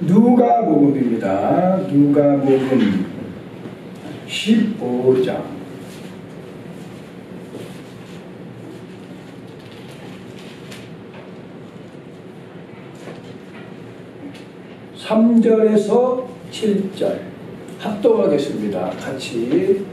누가복음입니다. 누가복음 15장 3절에서 7절 합독하겠습니다. 같이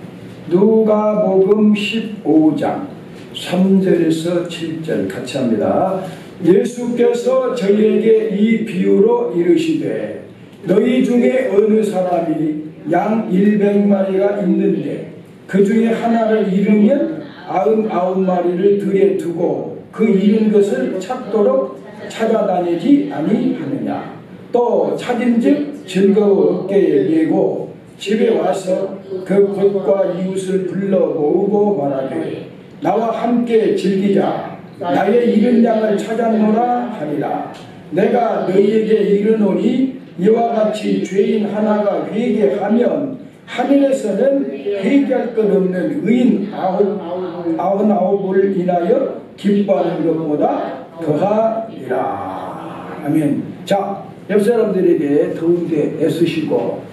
누가복음 15장 3절에서 7절 같이 합니다. 예수께서 저희에게 이 비유로 이르시되 너희 중에 어느 사람이 양 100마리가 있는데 그 중에 하나를 잃으면 99마리를 들에 두고 그 잃은 것을 찾도록 찾아다니지 아니하느냐. 또 찾은즉 즐거워 어깨에 메고 집에 와서 그 봇과 이웃을 불러 모으고 말하되 나와 함께 즐기자. 나의 잃은 양을 찾았노라 하니라. 내가 너희에게 이르노니 이와 같이 죄인 하나가 회개하면 하늘에서는 회개할 것 없는 의인 99을 인하여 기뻐하는 것보다 더하리라. 아멘. 자, 옆 사람들에게 더운데 애쓰시고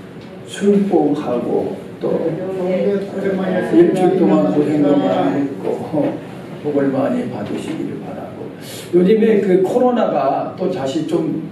술복하고 또 일주일 동안 고생도 많이 했고 복을 많이 받으시기를 바라고, 요즘에 그 코로나가 또 다시 좀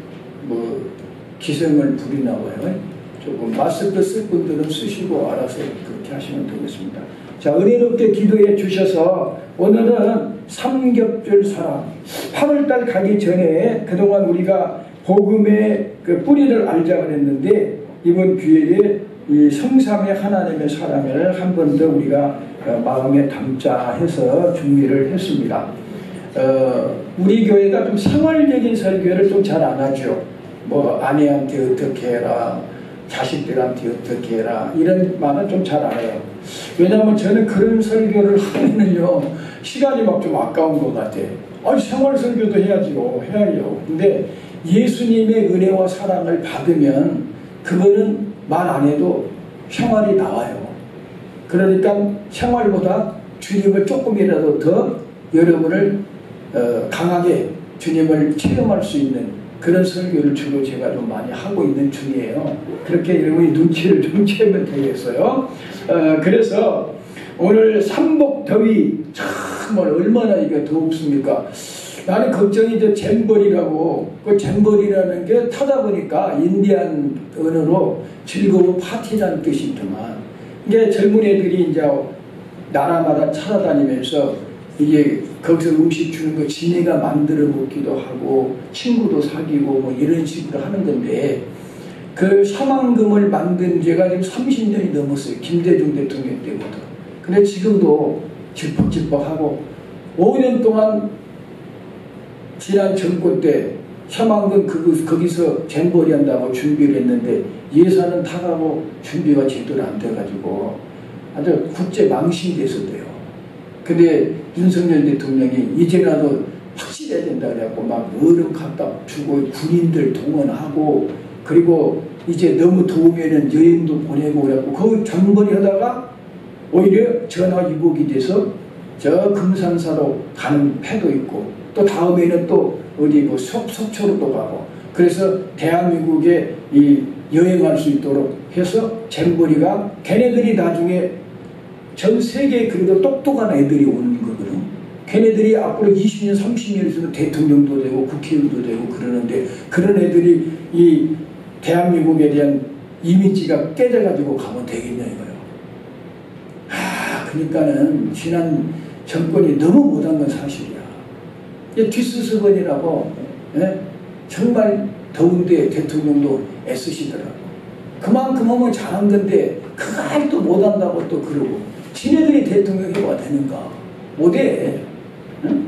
기승을 부리나 봐요. 조금 마스크 쓸 분들은 쓰시고 알아서 그렇게 하시면 되겠습니다. 자, 은혜롭게 기도해 주셔서 오늘은 삼겹줄 사랑, 8월달 가기 전에 그동안 우리가 복음의 그 뿌리를 알자 그랬는데 이번 기회에 이 성삼의 하나님의 사랑을 한 번 더 우리가 마음에 담자 해서 준비를 했습니다. 우리 교회가 좀 생활적인 설교를 좀 잘 안 하죠. 뭐 아내한테 어떻게 해라, 자식들한테 어떻게 해라, 이런 말은 좀 잘 안 해요. 왜냐하면 저는 그런 설교를 하면은요 시간이 막 좀 아까운 것 같아. 아니 생활 설교도 해야지요, 해야죠. 근데 예수님의 은혜와 사랑을 받으면 그거는 말 안 해도 생활이 나와요. 그러니까 생활보다 주님을 조금이라도 더 여러분을 강하게 주님을 체험할 수 있는 그런 설교를 주로 제가 좀 많이 하고 있는 중이에요. 그렇게 여러분이 눈치를 좀 채우면 되겠어요. 그래서 오늘 삼복더위 정말 얼마나 이게 더웁습니까? 나는 걱정이 이제 잼버리라고, 그 잼버리라는 게 타다 보니까 인디안 언어로 즐거운 파티라는 뜻이 있더만. 이게 젊은 애들이 이제 나라마다 찾아다니면서 이게 거기서 음식 주는 거 지네가 만들어 먹기도 하고 친구도 사귀고 뭐 이런 식으로 하는 건데, 그 사망금을 만든 지가 지금 30년이 넘었어요. 김대중 대통령 때부터. 근데 지금도 질퍽질퍽하고 5년 동안 지난 정권 때 사망금 거기서 잼버리 한다고 준비를 했는데 예산은 타가고 준비가 제대로 안 돼가지고 아주 국제 망신돼서돼요. 근데 윤석열 대통령이 이제라도 확실해야 된다 그래갖고 막 얼음 갖다 주고 군인들 동원하고, 그리고 이제 너무 더우면은 여행도 보내고 그래갖고 그 장거리 하다가 오히려 전화위복이 돼서 저 금산사로 가는 패도 있고, 또 다음에는 또 어디 뭐 속초로 또 가고, 그래서 대한민국에 이 여행할 수 있도록 해서 잼버리가 걔네들이 나중에 전 세계에 그래도 똑똑한 애들이 오는 거거든. 걔네들이 앞으로 20년 30년 있으면 대통령도 되고 국회의원도 되고 그러는데, 그런 애들이 이 대한민국에 대한 이미지가 깨져가지고 가면 되겠냐 이거예요. 그러니까는 지난 정권이 너무 못한 건 사실이야. 뒷수습원이라고, 정말 더운데 대통령도 애쓰시더라고. 그만큼 하면 잘한 건데 그걸 또 못한다고 또 그러고, 지네들이 대통령 해와 되는가? 못해. 응?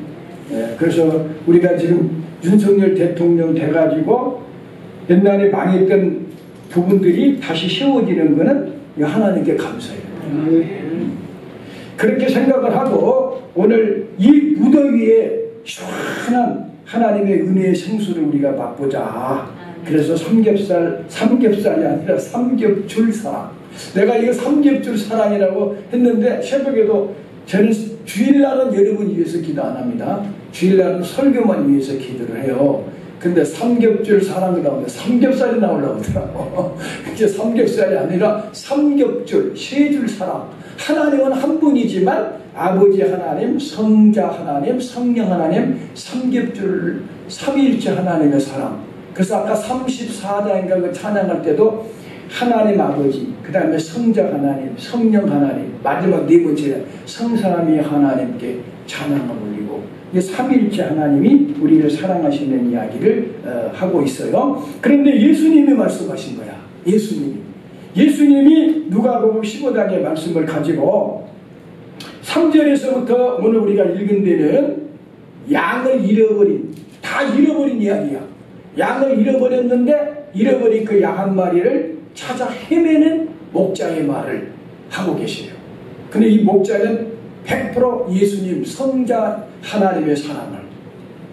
그래서 우리가 지금 윤석열 대통령 돼가지고 옛날에 망했던 부분들이 다시 세워지는 거는 하나님께 감사해요. 그렇게 생각을 하고 오늘 이 무더위에 시원한 하나님의 은혜의 생수를 우리가 맛보자. 그래서 삼겹살이 아니라 삼겹줄 사랑. 내가 이거 삼겹줄 사랑이라고 했는데 새벽에도 저는 주일날은 여러분 위해서 기도 안 합니다. 주일날은 설교만 위해서 기도를 해요. 근데 삼겹줄 사랑이 나오는데 삼겹살이 나오려고 하더라고. 이제 삼겹살이 아니라 삼겹줄, 세 줄 사랑. 하나님은 한 분이지만 아버지 하나님, 성자 하나님, 성령 하나님, 삼겹줄, 삼위일체 하나님의 사랑. 그래서 아까 34장인가 그 찬양할 때도 하나님 아버지, 그 다음에 성자 하나님, 성령 하나님, 마지막 네 번째 성삼위 하나님께 찬양을 올리고 삼위일체 하나님이 우리를 사랑하시는 이야기를 하고 있어요. 그런데 예수님이 말씀하신 거야. 예수님이 누가복음 15장의 말씀을 가지고 3절에서부터 오늘 우리가 읽은 데는 양을 잃어버린, 다 잃어버린 이야기야. 양을 잃어버렸는데 잃어버린 그 양 한 마리를 찾아 헤매는 목자의 말을 하고 계세요. 근데 이 목자는 100% 예수님 성자 하나님의 사랑을.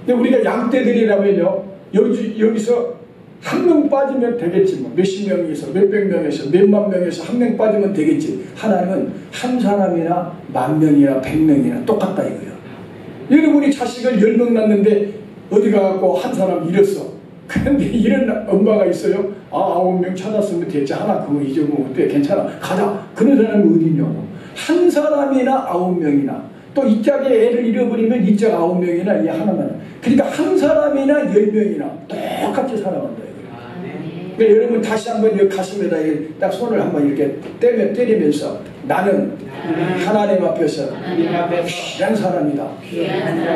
근데 우리가 양떼들이라면요, 여기서 한 명 빠지면 되겠지, 뭐 몇십 명에서 몇백 명에서 몇만 명에서 한 명 빠지면 되겠지. 하나님은 한 사람이나 만 명이나 100명이나 똑같다 이거예요. 여러분이 자식을 10명 낳는데 어디 가갖고 한 사람 잃었어. 그런데 이런 엄마가 있어요. 9명 찾았으면 됐지. 하나 그거 잊어먹으면 어때? 괜찮아. 가자. 그런 사람이 어디 있냐고. 한 사람이나 9명이나 또 이 짝에 애를 잃어버리면 이 짝 9명이나 이 하나만. 그러니까 한 사람이나 10명이나 똑같이 사랑한다 이거예요. 그러니까 여러분 다시 한번 이 가슴에다 딱 손을 한번 이렇게 때리면서 나는 하나님 앞에서 귀한 사람이다.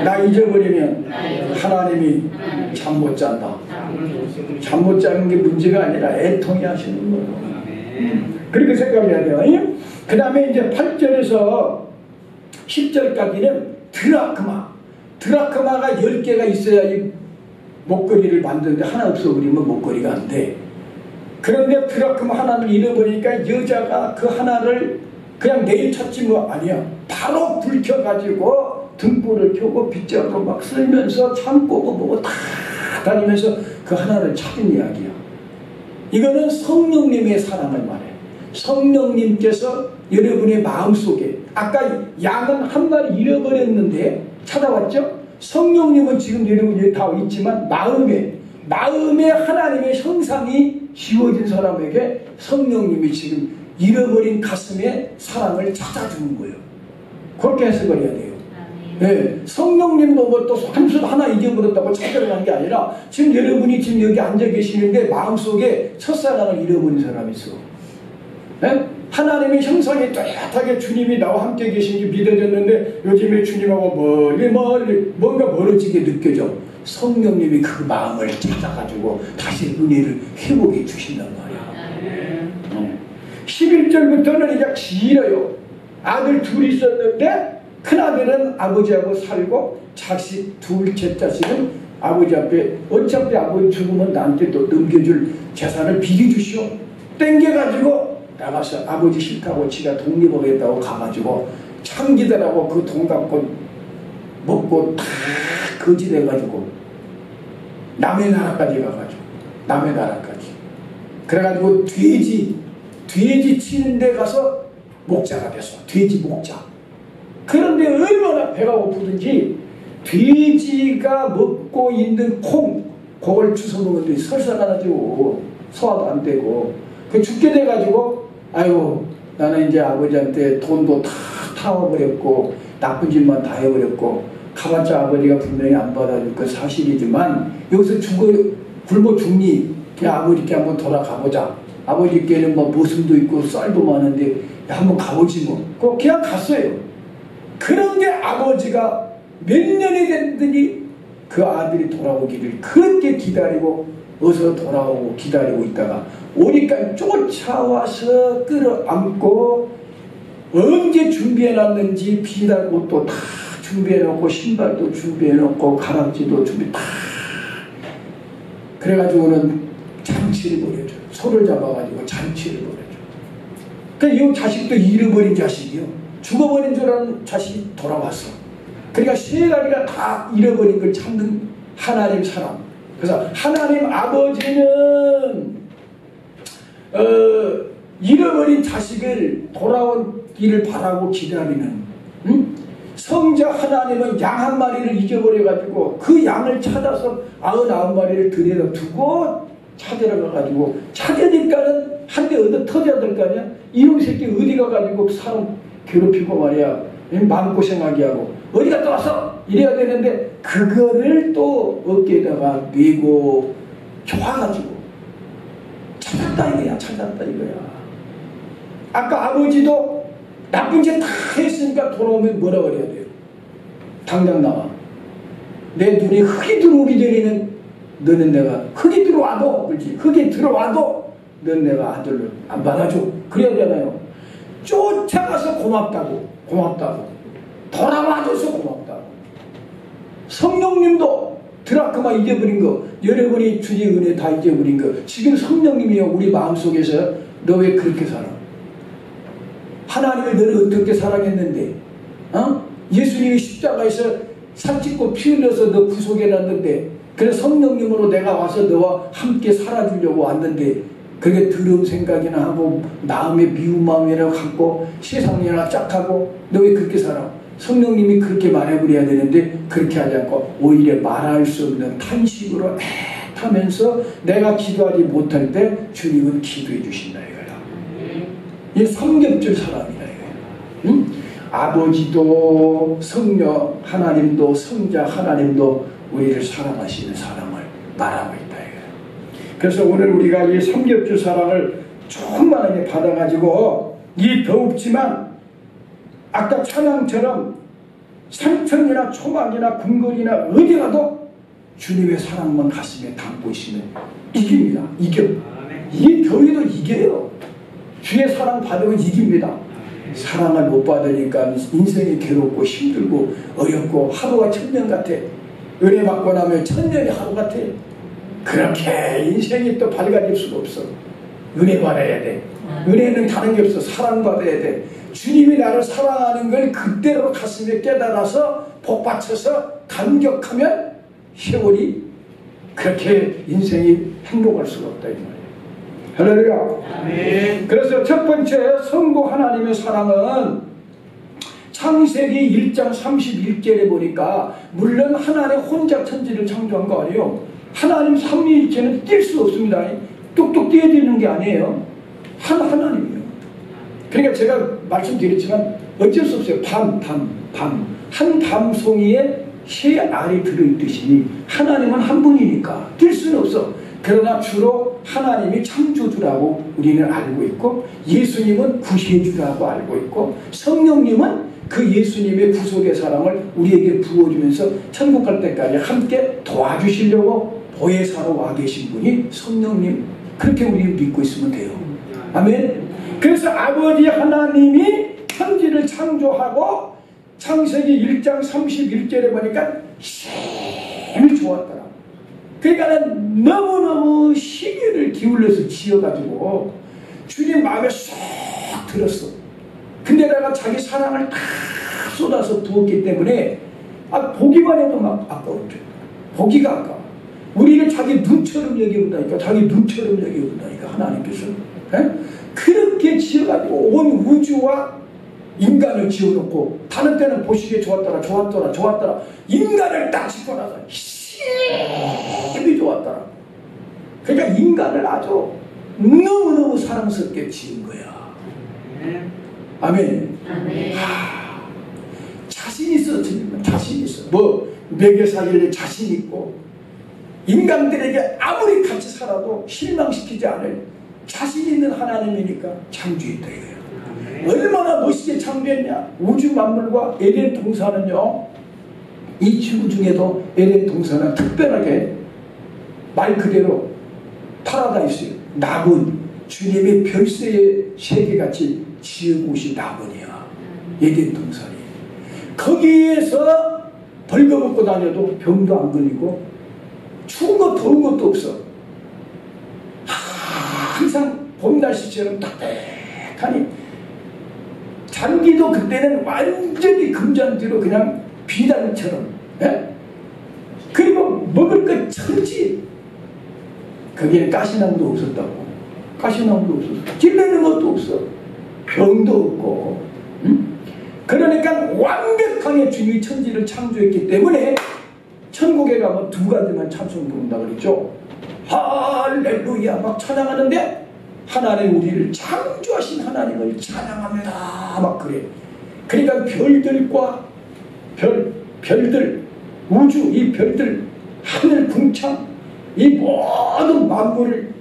나 잊어버리면 하나님이 잠 못 잔다. 잠 못 자는 게 문제가 아니라 애통이 하시는 거예요. 그렇게 생각해야 돼요. 그 다음에 이제 8절에서 10절까지는 드라크마가 10개가 있어야 이 목걸이를 만드는데 하나 없어버리면 목걸이가 안 돼. 그런데 드라크마 하나를 잃어버리니까 여자가 그 하나를 그냥 내일 찾지 뭐 아니야. 바로 불 켜가지고 등불을 켜고 빗자루 막 쓸면서 창고고 뭐고 다 다니면서 그 하나를 찾은 이야기야. 이거는 성령님의 사랑을 말해. 성령님께서 여러분의 마음속에 아까 양은 한 마리 잃어버렸는데 찾아왔죠? 성령님은 지금 여러분이 다 있지만 마음에 하나님의 형상이 지워진 사람에게 성령님이 지금 잃어버린 가슴에 사랑을 찾아주는 거예요. 그렇게 해석을 해야 돼요. 네, 성령님도 뭐 또 한술 하나 잊어버렸다고 찾아가는 게 아니라 지금 여러분이 지금 여기 앉아 계시는데 마음속에 첫사랑을 잃어버린 사람이 있어. 네? 하나님의 형상이 뚜렷하게 주님이 나와 함께 계신지 믿어졌는데 요즘에 주님하고 멀리 뭔가 멀어지게 느껴져. 성령님이 그 마음을 찾아가지고 다시 은혜를 회복해 주신단 말이야. 11절부터는 이제 길어요. 아들 둘이 있었는데 큰아들은 아버지하고 살고 자식 둘째 자식은 아버지 앞에 어차피 아버지 죽으면 나한테 또 넘겨줄 재산을 비켜주시오. 땡겨가지고 나가서 아버지 싫다고 지가 독립하겠다고 가가지고 창기들하고 그 돈 갖고 먹고 다 거짓해가지고 남의 나라까지 가가지고 남의 나라까지 그래가지고 돼지 치는 데 가서 목자가 됐어. 돼지 목자. 그런데 얼마나 배가 고프든지 돼지가 먹고 있는 콩 그걸 주워 먹는데 설사가지고 소화도 안 되고 그 죽게 돼가지고 아이고 나는 이제 아버지한테 돈도 다 타워버렸고 나쁜 짓만 다 해버렸고 가봤자 아버지가 분명히 안 받아줄 건 사실이지만 여기서 굶어 죽니 그냥 아버지께 한번 돌아가보자. 아버지께는 뭐 모순도 있고 쌀도 많은데 한번 가보지 뭐. 그냥 갔어요. 그런데 아버지가 몇 년이 됐더니 그 아들이 돌아오기를 그렇게 기다리고 어서 돌아오고 기다리고 있다가 오니까 쫓아와서 끌어안고 언제 준비해놨는지 비단 옷도 다 준비해놓고 신발도 준비해놓고 가락지도 준비 다 그래가지고는 잔치를 벌여줘. 소를 잡아가지고 잔치를 벌여줘. 그러니까 이 자식도 잃어버린 자식이요. 죽어버린 줄 아는 자식이 돌아왔어. 그러니까 세 가지가 다 잃어버린 걸 찾는 하나님 사랑. 그래서 하나님 아버지는 잃어버린 자식을 돌아오기를 바라고 기다리는 성자 하나님은 양 한 마리를 잊어버려가지고 그 양을 찾아서 99마리를 들여다 두고 찾으러 가가지고 찾으니까는 한 대 얻어 터져야 될 거 아니야? 이놈 새끼 어디 가가지고 사람 괴롭히고 말이야. 마음고생하게 하고 어디 갔다 왔어? 이래야 되는데 그거를 또 어깨에다가 메고 좋아가지고 찾았다 이거야. 찾았다 이거야. 아까 아버지도 나쁜 짓 다 했으니까 돌아오면 뭐라 그래야 돼요? 당장 나와. 내 눈에 흙이 들어오기 전에는 너는 내가 흙이 들어와도 그렇지 흙이 들어와도 넌 내가 아들로 안 받아줘. 그래야 되잖아요. 쫓아가서 고맙다고 돌아와줘서 고맙다고. 성령님도 드라크마 잊어버린 거 여러분이 주의 은혜 다 잊어버린 거 지금 성령님이요 우리 마음속에서 너 왜 그렇게 살아? 하나님이 너를 어떻게 사랑했는데 예수님이 십자가에서 살 찢고 피 흘려서 너 구속해놨는데 그래서 성령님으로 내가 와서 너와 함께 살아주려고 왔는데 그게 더러운 생각이나 하고 마음에 미운 마음이나 갖고 세상이나 짝하고 너 왜 그렇게 살아? 성령님이 그렇게 말해버려야 되는데 그렇게 하지 않고 오히려 말할 수 없는 탄식으로 애타면서 내가 기도하지 못할 때 주님은 기도해 주신다 이거야. 이 삼겹줄 사람이다 이거야. 응? 아버지도 성령 하나님도 성자 하나님도 우리를 사랑하시는 사랑을 말하고 있다 이거야. 그래서 오늘 우리가 이 삼겹줄 사랑을 충만하게 받아가지고 이 더웁지만 아까 찬양처럼 산천이나 초막이나 궁궐이나 어디 가도 주님의 사랑만 가슴에 담고 있으면 이깁니다. 이겨. 이 더위도 이겨요. 주의 사랑 받으면 이깁니다. 사랑을 못 받으니까 인생이 괴롭고 힘들고 어렵고 하루가 천년 같아. 은혜 받고 나면 천년이 하루 같아. 그렇게 인생이 또 밝아질 수가 없어. 은혜 받아야 돼. 은혜는 다른 게 없어. 사랑받아야 돼. 주님이 나를 사랑하는 걸 그대로 가슴에 깨달아서 복받쳐서 감격하면 세월이 그렇게 인생이 행복할 수가 없다 이 말이에요. 할렐루야. 아멘. 그래서 첫 번째 성부 하나님의 사랑은 창세기 1장 31절에 보니까 물론 하나님 혼자 천지를 창조한 거 아니에요. 하나님 삼위일체는 뛸 수 없습니다. 뚝뚝 뛰어야 되는 게 아니에요. 하나님이에요. 그러니까 제가 말씀드렸지만 어쩔 수 없어요. 한 밤송이에 새 알이 들어있듯이 하나님은 한 분이니까 뛸 수는 없어. 그러나 주로 하나님이 창조주라고 우리는 알고 있고 예수님은 구세주라고 알고 있고 성령님은 그 예수님의 구속의 사랑을 우리에게 부어주면서 천국 갈 때까지 함께 도와주시려고 보혜사로 와 계신 분이 성령님. 그렇게 우리는 믿고 있으면 돼요. 아멘. 그래서 아버지 하나님이 천지를 창조하고 창세기 1장 31절에 보니까 힘이 좋았더라. 그러니까 너무너무 시기를 기울여서 지어가지고 주님 마음에 쏙 들었어. 근데 내가 자기 사랑을 다 쏟아서 부었기 때문에 보기만 해도 막 아까웠죠. 보기가 아까워. 우리를 자기 눈처럼 여기본다니까. 자기 눈처럼 여기본다니까 하나님께서. 에? 그렇게 지어가지고 온 우주와 인간을 지어놓고 다른 때는 보시기에 좋았더라. 인간을 딱 짓고 나서 힘이 좋았더라. 그러니까 인간을 아주 너무너무 사랑스럽게 지은 거야. 아멘. 자신 있어. 자신 있어. 먹여 살릴 자신 있고 인간들에게 아무리 같이 살아도 실망시키지 않을 자신 있는 하나님이니까 창조했다 이거예요. 얼마나 멋있게 창조했냐. 우주 만물과 에덴 동산은요, 이 지구 중에도 에덴 동산은 특별하게 말 그대로 파라다이스예요. 낙원, 주님의 별세의 세계같이 지은 곳이 낙원이야. 에덴 동산이. 거기에서 벌거벗고 다녀도 병도 안 걸리고 추운 것 더운 것도 없어. 항상 봄 날씨처럼 따뜻하니 잔디도 그때는 완전히 금잔디로 그냥 비단처럼. 예? 그리고 먹을 것 천지. 거기는 가시나무도 없었다고. 가시나무도 없었어. 찔레는 것도 없어. 병도 없고. 응? 그러니까 완벽하게 주님이 천지를 창조했기 때문에 천국에 가면 두 가지만 찬송 부른다 그랬죠. 할렐루야 막 찬양하는데 하나님 우리를 창조하신 하나님을 찬양합니다 막 그래. 그러니까 별들과 별들 우주 이 별들 하늘 궁창 이 모든 만물을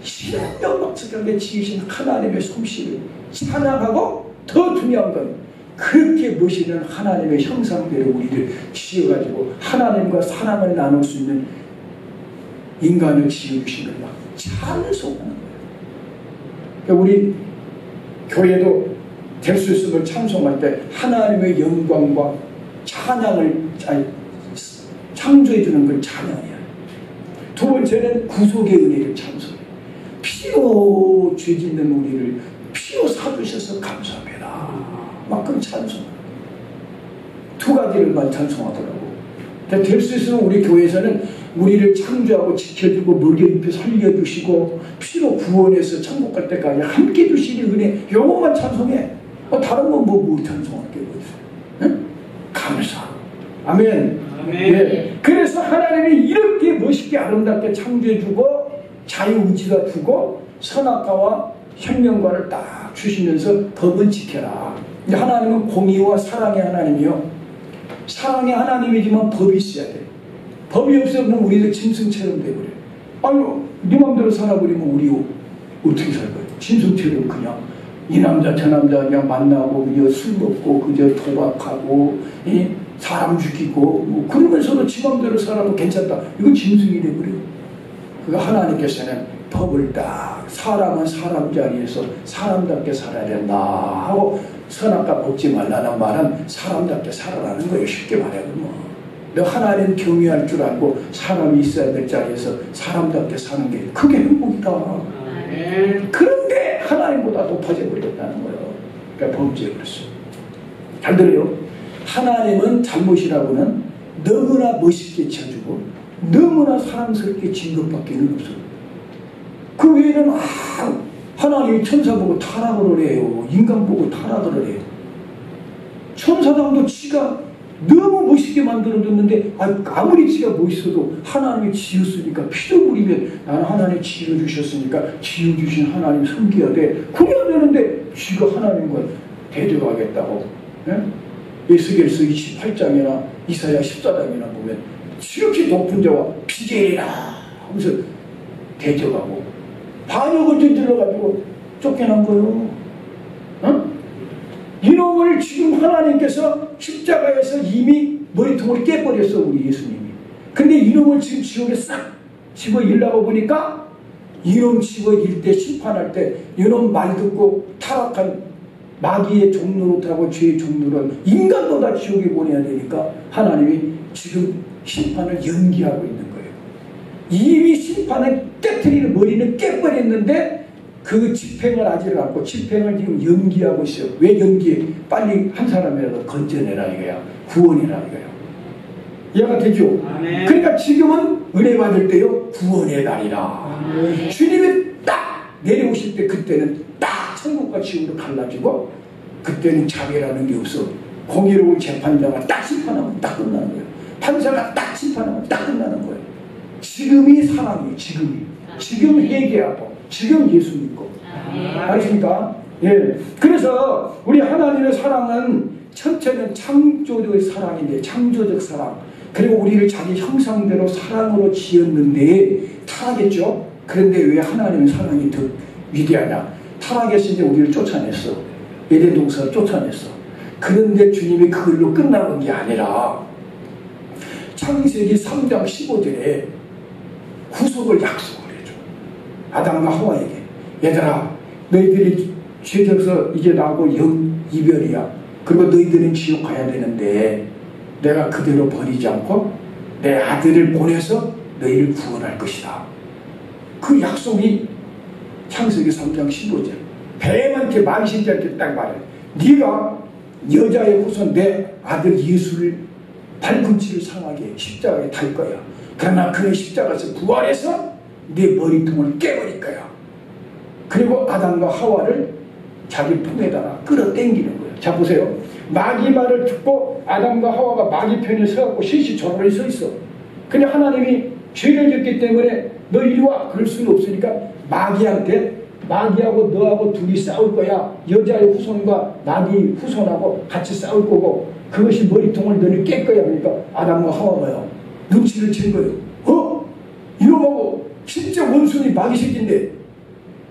신명막측하게 지으신 하나님의 솜씨를 찬양하고 더 중요한 건 그렇게 모시는 하나님의 형상대로 우리를 지어가지고 하나님과 사랑을 나눌 수 있는 인간을 지어주신 걸 막 찬송하는 거예요. 그러니까 우리 교회도 될 수 있음을 찬송할 때 하나님의 영광과 찬양을 창조해주는 걸 찬양해요. 두 번째는 구속의 은혜를 찬송해요. 피로 죄 짓는 우리를 피로 사주셔서 감사합니다. 막끔 찬송합니다. 두 가지를만 찬송하더라고. 될 수 있으면 우리 교회에서는 우리를 창조하고 지켜주고 먹여 입혀 살려주시고 피로 구원해서 천국 갈 때까지 함께 주시는 은혜 요것만 찬송해. 다른 건 뭐 찬송할 게 뭐 있어요. 응? 감사. 아멘. 네. 그래서 하나님이 이렇게 멋있게 아름답게 창조해주고 자유의지가 주고 선악과와 생명과를 딱 주시면서 법은 지켜라. 하나님은 공의와 사랑의 하나님이요. 사랑의 하나님이지만 법이 있어야 돼. 법이 없으면 우리도 짐승처럼 돼버려. 아유, 네 맘대로 살아버리면 우리 어떻게 살 거야? 짐승처럼 그냥 이 남자 저 남자 그냥 만나고 그저 술 먹고 그저 도박하고 사람 죽이고 뭐 그러면서도 지 맘대로 살아도 괜찮다. 이건 짐승이 돼버려. 그 하나님께서는 법을 딱 사람은 사람 자리에서 사람답게 살아야 된다 하고 선악과 먹지 말라는 말은 사람답게 살아라는 거예요. 쉽게 말하면 너 하나님 경외할 줄 알고 사람이 있어야 될 자리에서 사람답게 사는 게 그게 행복이다. 그런데 하나님보다 높아져 버렸다는 거예요. 그러니까 범죄였어요. 잘 들어요. 하나님은 잘못이라고는 너무나 멋있게 쳐주고 너무나 사랑스럽게 진 것밖에 없어요. 그 외에는 하나님이 천사 보고 타락을 해요. 인간 보고 타락을 해요. 천사당도 지가 너무 멋있게 만들어줬는데 아무리 지가 멋있어도 하나님이 지었으니까 피도 물리면 나는 하나님 지어주셨으니까 지어주신 하나님 섬겨야 돼. 그래야 되는데 지가 하나님과 대적하겠다고. 에스겔서 28장이나 이사야 14장이나 보면 지극히 높은 자와 비계리라 하면서 대적하고 반역을 저질러가지고 쫓겨난 거예요. 이놈을 지금 하나님께서 십자가에서 이미 머리통을 깨버렸어 우리 예수님이. 근데 이놈을 지금 지옥에 싹 집어일라고 보니까 이놈 집어일 때 심판할 때 이놈 말 듣고 타락한 마귀의 종노릇하고 죄의 종노릇 인간보다 지옥에 보내야 되니까 하나님이 지금 심판을 연기하고 있는 거예요. 이미 심판을 깨트리는 머리는 깨버렸는데 그 집행을 하지를 않고 집행을 지금 연기하고 있어요. 왜 연기해? 빨리 한 사람이라도 건져내라 이거야. 구원해라 이거야. 이해가 되죠? 아멘. 그러니까 지금은 은혜 받을 때요 구원의 날이라. 아멘. 주님이 딱 내려오실 때 그때는 딱 천국과 지옥으로 갈라지고 그때는 자비라는 게 없어. 공의로운 재판자가 딱 심판하면 딱 끝나는 거예요. 판사가 딱 심판하면 딱 끝나는 거예요. 지금이 사랑이에요. 지금 회개하고 지금 예수 믿고. 아십니까? 예. 그래서 우리 하나님의 사랑은 첫째는 창조적 사랑인데 창조적 사랑. 그리고 우리를 자기 형상대로 사랑으로 지었는데 타락했죠. 그런데 왜 하나님의 사랑이 더 위대하냐? 타락했을 때 우리를 쫓아냈어. 에덴 동산을 쫓아냈어. 그런데 주님이 그걸로 끝나는 게 아니라 창세기 3장 15절에 구속을 약속을 해줘. 아담과 하와에게. 얘들아 너희들이 죄져서 이제 나하고 이별이야. 그리고 너희들은 지옥 가야 되는데 내가 그대로 버리지 않고 내 아들을 보내서 너희를 구원할 것이다. 그 약속이 창세기 3장 15절 뱀한테 만신자한테 딱 말해. 네가 여자의 후손 내 아들 예수를 발꿈치를 상하게 십자가에 달 거야. 그러나 그의 십자가에서 부활해서 네 머리통을 깨버릴 거야. 그리고 아담과 하와를 자기 품에다가 끌어당기는 거예요. 자 보세요. 마귀 말을 듣고 아담과 하와가 마귀 편에 서갖고 셋이 저런히 서 있어. 근데 하나님이 죄를 졌기 때문에 너 이리 와 그럴 수는 없으니까 마귀하고 너하고 둘이 싸울 거야. 여자의 후손과 마귀 후손하고 같이 싸울 거고 그것이 머리통을 너는 깰 거야. 그러니까 아담과 하와가요 눈치를 챈 거예요. 이놈하고 진짜 원수니 마귀 새끼인데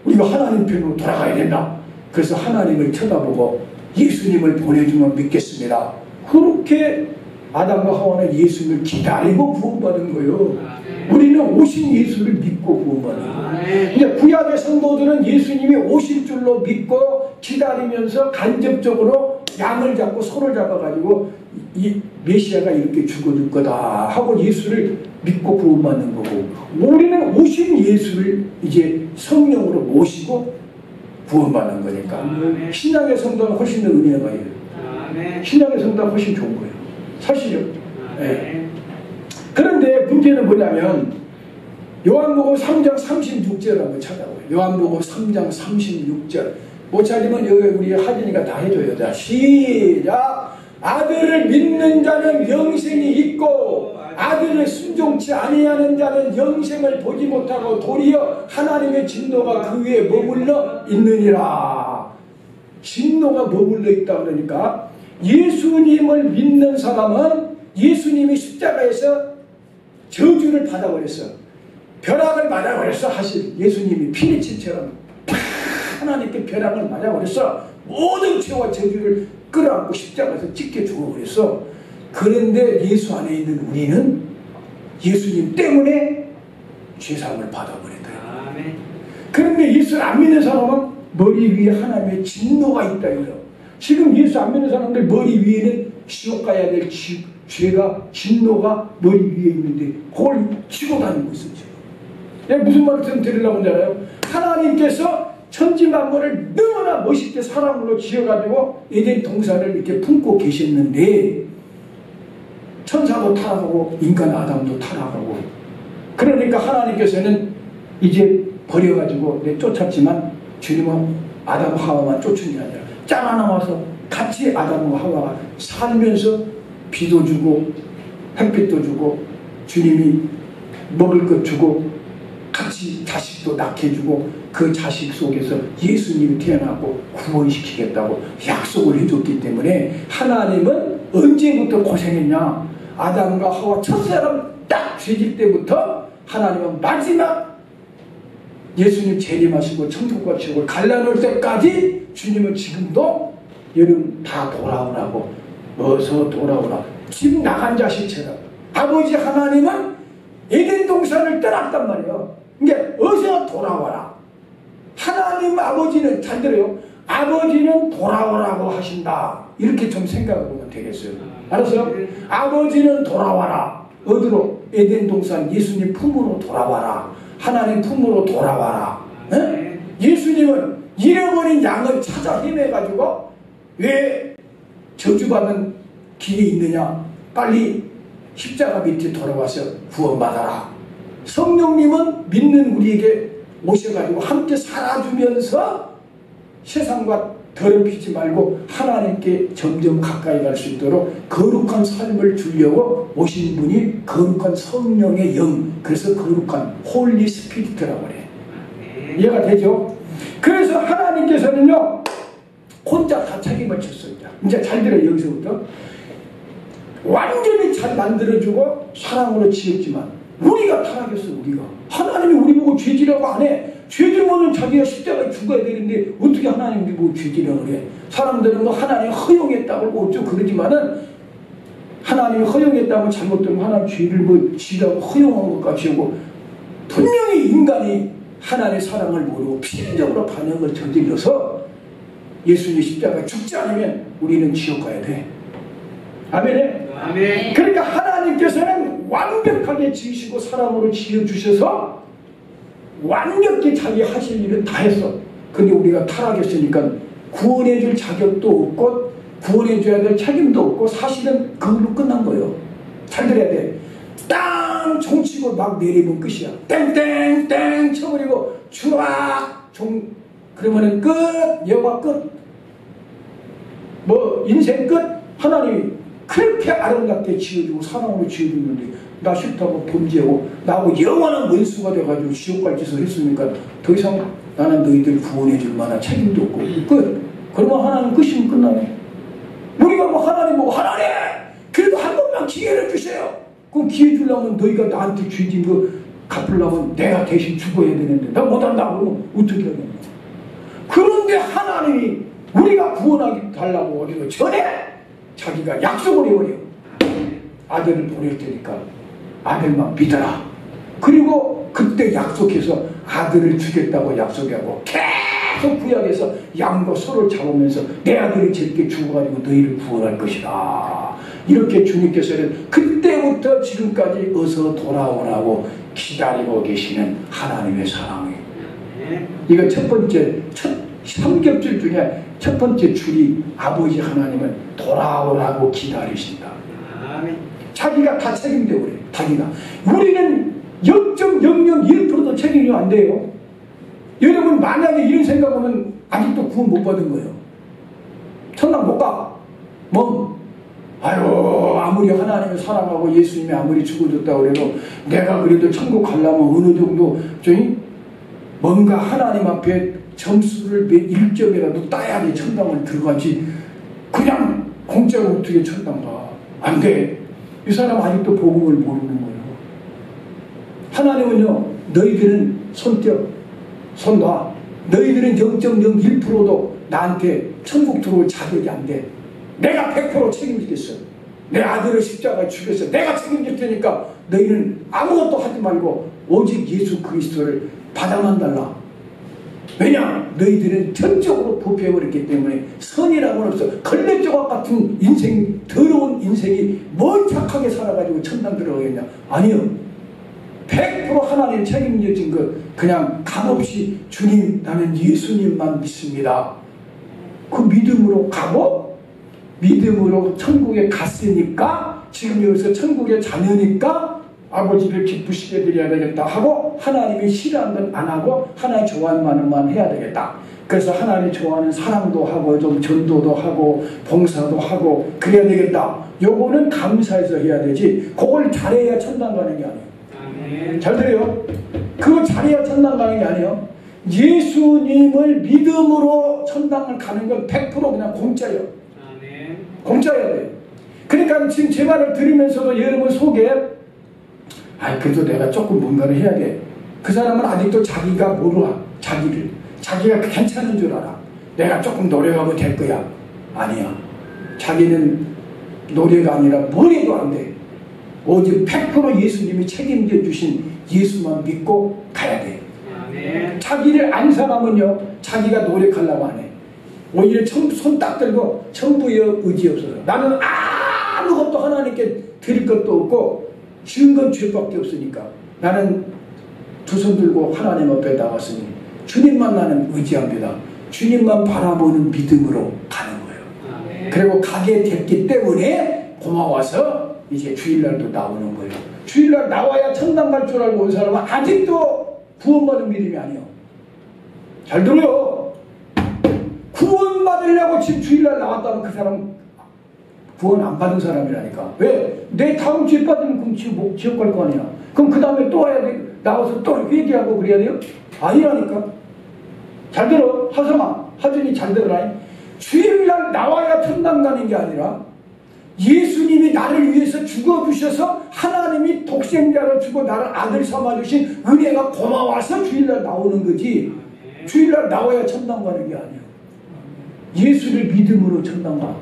우리가 하나님 편으로 돌아가야 된다. 그래서 하나님을 쳐다보고 예수님을 보내주면 믿겠습니다. 그렇게 아담과 하와는 예수님을 기다리고 구원받은 거예요. 우리는 오신 예수를 믿고 구원받은 거예요. 이제 구약의 성도들은 예수님이 오실 줄로 믿고 기다리면서 간접적으로 양을 잡고 소를 잡아가지고 이 메시아가 이렇게 죽어줄 거다 하고 예수를 믿고 구원받는 거고, 우리는 오신 예수를 이제 성령으로 모시고 구원받는 거니까 신약의 성도는 훨씬 더 은혜가 있어요. 신약의 성도는 훨씬 좋은 거예요. 사실요. 네. 그런데 문제는 뭐냐면 요한복음 3장 36절 한번 찾아봐요. 요한복음 3장 36절. 못 찾으면 여기 우리 하진이가 다 해줘요. 자, 시작. 아들을 믿는 자는 영생이 있고 아들을 순종치 아니하는 자는 영생을 보지 못하고 도리어 하나님의 진노가 그 위에 머물러 있느니라. 진노가 머물러 있다 그러니까 예수님을 믿는 사람은 예수님이 십자가에서 저주를 받아버렸어. 벼락을 맞아버렸어. 사실 예수님이 피리치처럼 하나님께 벼락을 맞아버렸어. 모든 죄와 저주를 끌어안고 십자가에서 찢겨 죽어버렸어. 그런데 예수 안에 있는 우리는 예수님 때문에 죄사함을 받아버렸다. 그런데 예수를 안 믿는 사람은 머리 위에 하나님의 진노가 있다. 지금 예수 안 믿는 사람들 머리 위에는 지옥 가야 될 죄가 진노가 머리 위에 있는데 그걸 치고 다니고 있어요. 내가 무슨 말을 드리려고 하잖아요. 하나님께서 천지만물을 너무나 멋있게 사랑으로 지어가지고 에덴 동산을 이렇게 품고 계셨는데 천사도 타락하고 인간 아담도 타락하고, 그러니까 하나님께서는 이제 버려가지고 쫓았지만 주님은 아담 하와만 쫓은 게 아니라 짱 하나 와서 같이 아담과 하와가 살면서 비도 주고 햇빛도 주고 주님이 먹을 것 주고 같이 자식도 낳게 해주고 그 자식 속에서 예수님이 태어나고 구원시키겠다고 약속을 해줬기 때문에 하나님은 언제부터 고생했냐? 아담과 하와 첫사람 딱 죄질 때부터 하나님은 마지막 예수님 재림하시고 천국과 지옥을 갈라놓을 때까지 주님은 지금도 여러분 다 돌아오라고, 어서 돌아오라. 집 나간 자식처럼 아버지 하나님은 에덴 동산을 떠났단 말이에요. 그러니까 어서 돌아와라. 하나님 아버지는, 잘 들어요, 아버지는 돌아오라고 하신다. 이렇게 좀 생각해보면 되겠어요. 알았어요? 아버지는 돌아와라. 어디로? 에덴 동산 예수님 품으로 돌아와라. 하나님 품으로 돌아와라. 에? 예수님은 잃어버린 양을 찾아 헤매가지고 왜 저주받는 길이 있느냐? 빨리 십자가 밑에 돌아와서 구원받아라. 성령님은 믿는 우리에게 오셔가지고 함께 살아주면서 세상과 더럽히지 말고 하나님께 점점 가까이 갈 수 있도록 거룩한 삶을 주려고 오신 분이 거룩한 성령의 영, 그래서 거룩한 홀리 스피리트라고 그래. 이해가 되죠? 그래서 하나님께서는요 혼자 다 책임을 졌습니다. 이제 잘 들어요. 여기서부터 완전히 잘 만들어주고 사랑으로 지었지만 우리가 타락했어. 우리가 하나님이 우리 보고 죄지라고 안 해. 죄지면은 자기가 십자가에 죽어야 되는데 어떻게 하나님이 우리 보고 죄지라고 그래. 사람들은 뭐 하나님 허용했다고 뭐 어쩌고 그러지만은 하나님이 허용했다면 잘못되면 하나님 죄를 뭐 지라고 허용한 것 같이 하고, 분명히 인간이 하나님의 사랑을 모르고 필연적으로 반역을 저질러서 예수님 십자가에 죽지 않으면 우리는 지옥 가야 돼. 아멘. 아멘. 그러니까 하나님께서는 완벽하게 지으시고 사람으로 지어주셔서 완벽히 자기 하실 일은 다 했어. 근데 우리가 타락했으니까 구원해줄 자격도 없고 구원해줘야 될 책임도 없고 사실은 그걸로 끝난 거예요. 잘 들어야 돼. 땅 종치고 막 내리면 끝이야. 땡땡땡 쳐버리고 추악 종 그러면은 끝. 영화 끝. 뭐 인생 끝 하나님이 그렇게 아름답게 지어주고 사랑으로 지어주는데 나 싫다고 범죄하고 나하고 영원한 원수가 돼가지고 지옥 갈 짓을 했으니까 더 이상 나는 너희들 구원해 줄 만한 책임도 없고 끝. 그러면 하나님 끝이면 끝나네. 우리가 뭐 하나님 보고 하나님 그래도 한 번만 기회를 주세요. 그럼 기회 주려면 너희가 나한테 죄진 거 갚으려면 내가 대신 죽어야 되는데 나 못한다 그러면 어떻게 하겠냐. 그런데 하나님이 우리가 구원하기 달라고 오기도 전에 자기가 약속을 해버려. 아들을 보낼 테니까 아들만 믿어라. 그리고 그때 약속해서 아들을 주겠다고 약속하고 계속 구약에서 양과 소를 잡으면서 내 아들이 저렇게 죽어가지고 너희를 구원할 것이다. 이렇게 주님께서는 그때부터 지금까지 어서 돌아오라고 기다리고 계시는 하나님의 사랑이에요. 이거 첫 번째, 삼겹줄 중에 첫 번째 줄이 아버지 하나님은 돌아오라고 기다리신다. 자기가 다 책임져 그래. 자기가. 우리는 0.001%도 책임이 안 돼요. 여러분 만약에 이런 생각하면 아직도 구원 못 받은 거예요. 천당 못 가. 뭐 아유 아무리 하나님을 사랑하고 예수님이 아무리 죽어줬다고 그래도 내가 그래도 천국 가려면 어느 정도 좀 뭔가 하나님 앞에 점수를 1점이라도 따야지 천당을 들어가지. 그냥 공짜로 어떻게 천당 가. 안 돼. 이 사람 아직도 복음을 모르는 거예요. 하나님은요 너희들은 손떼어 손 놔. 너희들은 0.01%도 나한테 천국 들어올 자격이 안 돼. 내가 100% 책임지겠어. 내 아들을 십자가에 죽였어. 내가 책임질 테니까 너희는 아무것도 하지 말고 오직 예수 그리스도를 받아만 달라. 왜냐? 너희들은 전적으로 부패해버렸기 때문에 선이라고는 없어. 걸레조각 같은 인생, 더러운 인생이 뭘 착하게 살아가지고 천당 들어가겠냐? 아니요. 100% 하나님 책임져진 것 그냥 값없이 주님 나는 예수님만 믿습니다. 그 믿음으로 가고 믿음으로 천국에 갔으니까 지금 여기서 천국의 자녀니까 아버지를 기쁘시게 드려야 되겠다 하고 하나님이 싫어하는 건 안 하고 하나님 좋아하는 말만 해야 되겠다. 그래서 하나님 좋아하는 사랑도 하고 좀 전도도 하고 봉사도 하고 그래야 되겠다. 요거는 감사해서 해야 되지. 그걸 잘해야 천당 가는 게 아니에요. 잘 들어요? 그거 잘해야 천당 가는 게 아니에요. 예수님을 믿음으로 천당을 가는 건 100% 그냥 공짜예요. 공짜여야 돼요. 그러니까 지금 제 말을 들으면서도 여러분 속에 그래도 내가 조금 뭔가를 해야 돼. 그 사람은 아직도 자기가 몰라. 자기가 괜찮은 줄 알아. 내가 조금 노력하면 될 거야. 아니야. 자기는 노래가 아니라 뭘 해도 안 돼. 오직 100% 예수님이 책임져 주신 예수만 믿고 가야 돼. 자기를 안 사람은요 자기가 노력하려고 안 해. 오히려 손 딱 들고 천부의 의지 없어서 나는 아무것도 하나님께 드릴 것도 없고 지은 건 죄밖에 없으니까 나는 두 손 들고 하나님 앞에 나왔으니 주님만 나는 의지합니다. 주님만 바라보는 믿음으로 가는 거예요. 그리고 가게 됐기 때문에 고마워서 이제 주일날도 나오는 거예요. 주일날 나와야 천당 갈 줄 알고 온 사람은 아직도 구원받은 믿음이 아니에요. 잘 들어요. 구원받으려고 지금 주일날 나왔다면 그 사람 구원 안 받은 사람이라니까. 왜? 내 다음 주에 받으면 그럼 지옥 갈 거 아니야. 그럼 그 다음에 또 와야 돼. 나와서 또 회개하고 그래야 돼요? 아니라니까. 잘 들어. 하성아. 하준이 잘 들어라. 주일날 나와야 천당 가는 게 아니라 예수님이 나를 위해서 죽어주셔서 하나님이 독생자로 주고 나를 아들 삼아주신 은혜가 고마워서 주일날 나오는 거지. 주일날 나와야 천당 가는 게 아니야. 예수를 믿음으로 천당 가.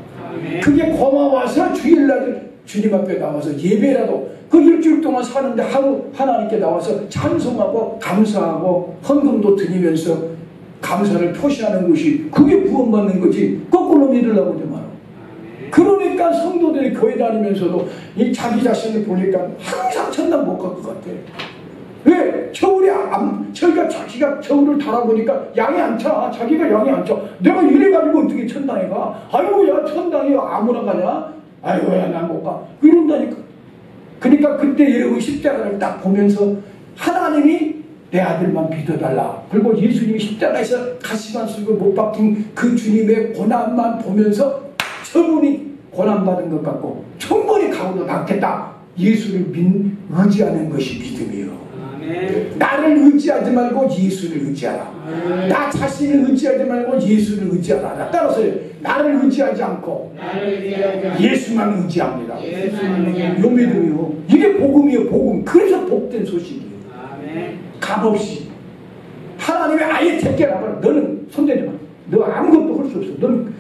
그게 고마워서 주일날 주님 앞에 나와서 예배라도 그 일주일 동안 사는데 하루 하나님께 나와서 찬송하고 감사하고 헌금도 드리면서 감사를 표시하는 것이 그게 구원받는 거지. 거꾸로 믿으려고 하지 마라. 그러니까 성도들이 교회 다니면서도 이 자기 자신을 보니까 항상 천당 못 갈 것 같아. 왜? 저희가 자기가 저울을 달아보니까 양이 안 차. 자기가 양이 안 차. 내가 이래가지고 어떻게 천당에 가? 아이고, 야, 천당에 아무나 가냐? 아이고, 야, 난 못 가. 이런다니까. 그러니까 그때 여러분 십자가를 딱 보면서 하나님이 내 아들만 믿어달라. 그리고 예수님이 십자가에서 가시관 쓰고 못 박힌 그 주님의 고난만 보면서 저분이 고난받은 것 같고 충분히 가고도 낫겠다. 예수를 의지하는 것이 믿음이요. 나를 의지하지 말고 예수를 의지하라. 나 자신을 의지하지 말고 예수를 의지하라. 따라서 나를 의지하지 않고 예수만 의지합니다. 요 믿음이요. 이게 복음이요. 복음. 그래서 복된 소식이에요. 값없이 하나님이 아예 택결하면 너는 손대지 마. 너 아무것도 할 수 없어. 너는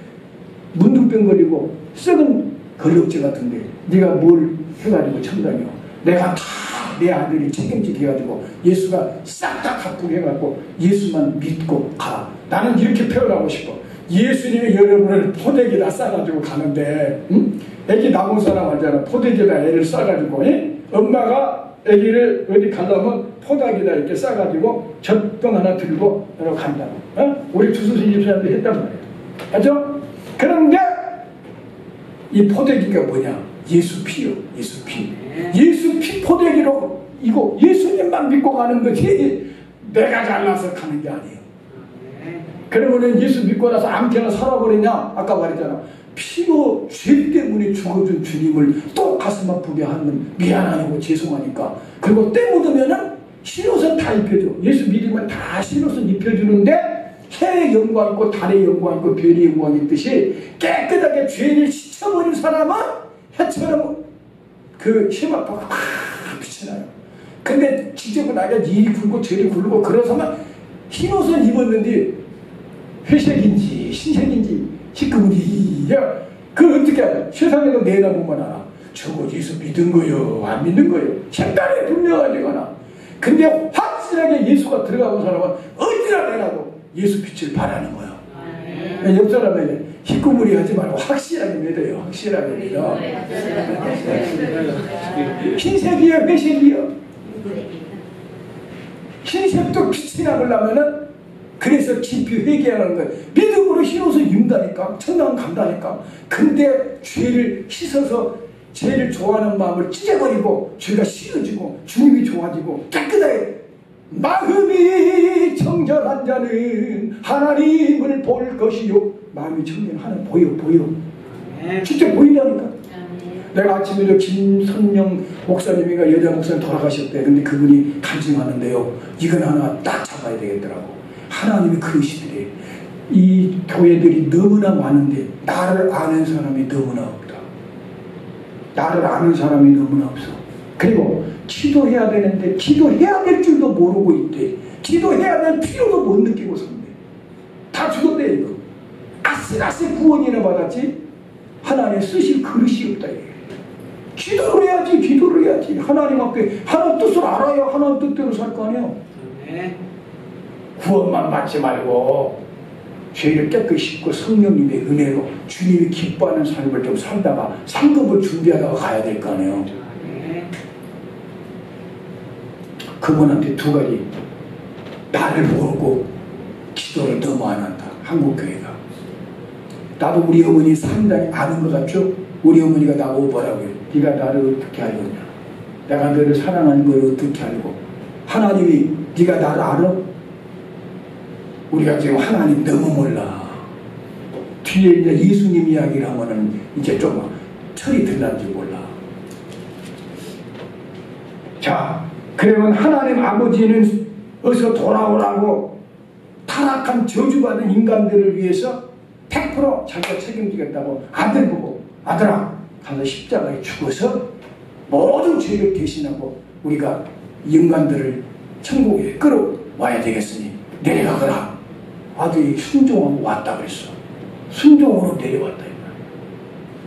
문둥병거리고 썩은 거력지 같은데 네가 뭘 해가지고 천당이요. 내가 다 내 아들이 책임지게 해가지고 예수가 싹 다 가꾸게 해갖고 예수만 믿고 가. 나는 이렇게 표현하고 싶어. 예수님이 여러분을 포대기다 싸가지고 가는데, 응? 애기 낳은 사람 알잖아. 포대기다 애를 싸가지고, 엄마가 애기를 어디 가려면 포대기다 이렇게 싸가지고 젖병 하나 들고 이러고 간다고. 우리 주수신 집사님도 했단 말이에요. 맞죠? 그런데 이 포대기가 뭐냐? 예수 피요. 예수 피. 예수 피 포대기로 이거 예수님만 믿고 가는 거지 내가 잘나서 가는 게 아니에요. 그러면은 예수 믿고 나서 아무렇게나 살아버리냐? 아까 말했잖아. 피로 죄 때문에 죽어준 주님을 또 가슴 아프게 하면 미안하고 죄송하니까. 그리고 때 묻으면은 신옷은 다 입혀줘. 예수 믿으면 다 신옷은 입혀주는데 해의 영광 있고 달의 영광 있고 별의 영광 있듯이 깨끗하게 죄를 씻어버린 사람은 해처럼 그 힘아파가 확 비치나요. 근데 지저분하게 일이 굴고 죄를 굴고 그런 사람은 흰옷은 입었는데 회색인지 흰색인지 희끄무리 그걸 어떻게 알아? 세상에서 내다보면 알아. 저거 예수 믿은 거요 안 믿는 거요 색깔이 분명하지거나. 근데 확실하게 예수가 들어가는 사람은 어디나 내라도 예수 빛을 바라는 거야. 옆 사람에게 희구무리 하지 말고 확실하게 믿어요. 확실하게 믿어. 흰색이요 회색이요. 흰색도 빛이 나보려면은 그래서 깊이 회개하는 거예요. 믿음으로 흰옷을 입는다니까. 천당 간다니까. 근데 죄를 씻어서 죄를 좋아하는 마음을 찢어버리고 죄가 씻어지고 주님이 좋아지고 깨끗하게 마음이 청결한 자는 하나님을 볼 것이요. 마음이 청결한 하나님 보여. 진짜 보인다니까. 내가 아침에 김선영 목사님인가 여자 목사님 돌아가셨대. 근데 그분이 간증하는데요. 이건 하나 딱 잡아야 되겠더라고. 하나님이 그러시더래. 이 교회들이 너무나 많은데 나를 아는 사람이 너무나 없다. 나를 아는 사람이 너무나 없어. 그리고 기도해야 되는데 기도해야 될 줄도 모르고 있대. 기도해야 될 필요도 못 느끼고 산대. 다 죽었대 이거. 아슬아슬 구원이나 받았지 하나님 쓰실 그릇이 없다. 기도를 해야지. 하나님 앞에 하나님 뜻을 알아야 하나님 뜻대로 살 거 아니야. 구원만 받지 말고 죄를 깨끗이 씻고 성령님의 은혜로 주님이 기뻐하는 삶을 좀 살다가 상급을 준비하다가 가야 될 거 아니에요. 그분한테 두 가지. 나를 모르고 기도를 너무 안 한다. 한국교회가. 나도 우리 어머니 상당히 아는 것 같죠? 우리 어머니가 나보고 뭐라고요? 네가 나를 어떻게 알겠냐? 내가 너를 사랑하는 걸 어떻게 알고? 하나님이 네가 나를 알아? 우리가 지금 하나님 너무 몰라. 뒤에 이제 예수님 이야기를 하면은 이제 좀 철이 들는지 몰라. 자, 그러면 하나님 아버지는 어서 돌아오라고 타락한 저주받은 인간들을 위해서 100% 자기가 책임지겠다고 아들 보고 아들아 가서 십자가에 죽어서 모든 죄를 대신하고 우리가 인간들을 천국에 끌어와야 되겠으니 내려가거라. 아들이 순종하고 왔다 그랬어. 순종으로 내려왔다.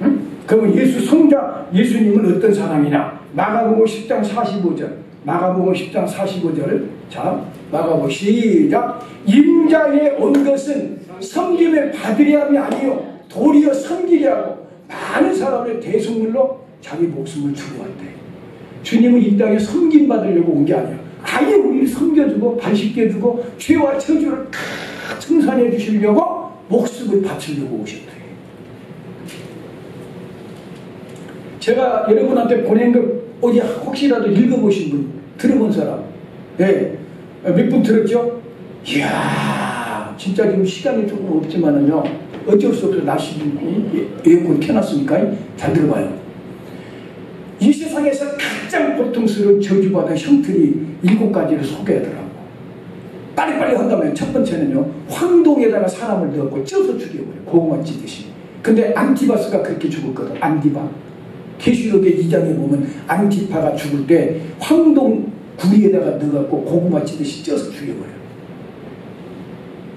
응? 그러면 예수 성자 예수님은 어떤 사람이냐? 마가복음 10장 45절. 마가복음 10장 45절을 자 마가복음 시작. 임자에 온 것은 섬김을 받으려 함이 아니요 도리어 섬기려 하고 많은 사람의 대속물로 자기 목숨을 주고 왔대. 주님은 이 땅에 섬김 받으려고 온 게 아니야. 아예 우리를 섬겨주고 발 씻겨주고 죄와 저주를 다 청산해 주시려고 목숨을 바치려고 오셨대. 제가 여러분한테 보낸 거 어디 혹시라도 읽어보신 분 들어본 사람 몇 분 들었죠? 이야 진짜 지금 시간이 조금 없지만은요 어쩔 수 없어 날씨는 에어컨 켜놨으니까. 잘 들어봐요. 이 세상에서 가장 고통스러운 저주받은 형틀이 7가지를 소개하더라고. 빨리빨리 한다면 첫 번째는요, 황동에다가 사람을 넣고 쪄서 죽여버려. 고구마 찌듯이. 근데 안티바스가 그렇게 죽었거든. 안티바. 계시록의 2장에 보면 안티파가 죽을 때 황동 구리에다가 넣어갖고 고구마 찌듯이 쪄서 죽여버려.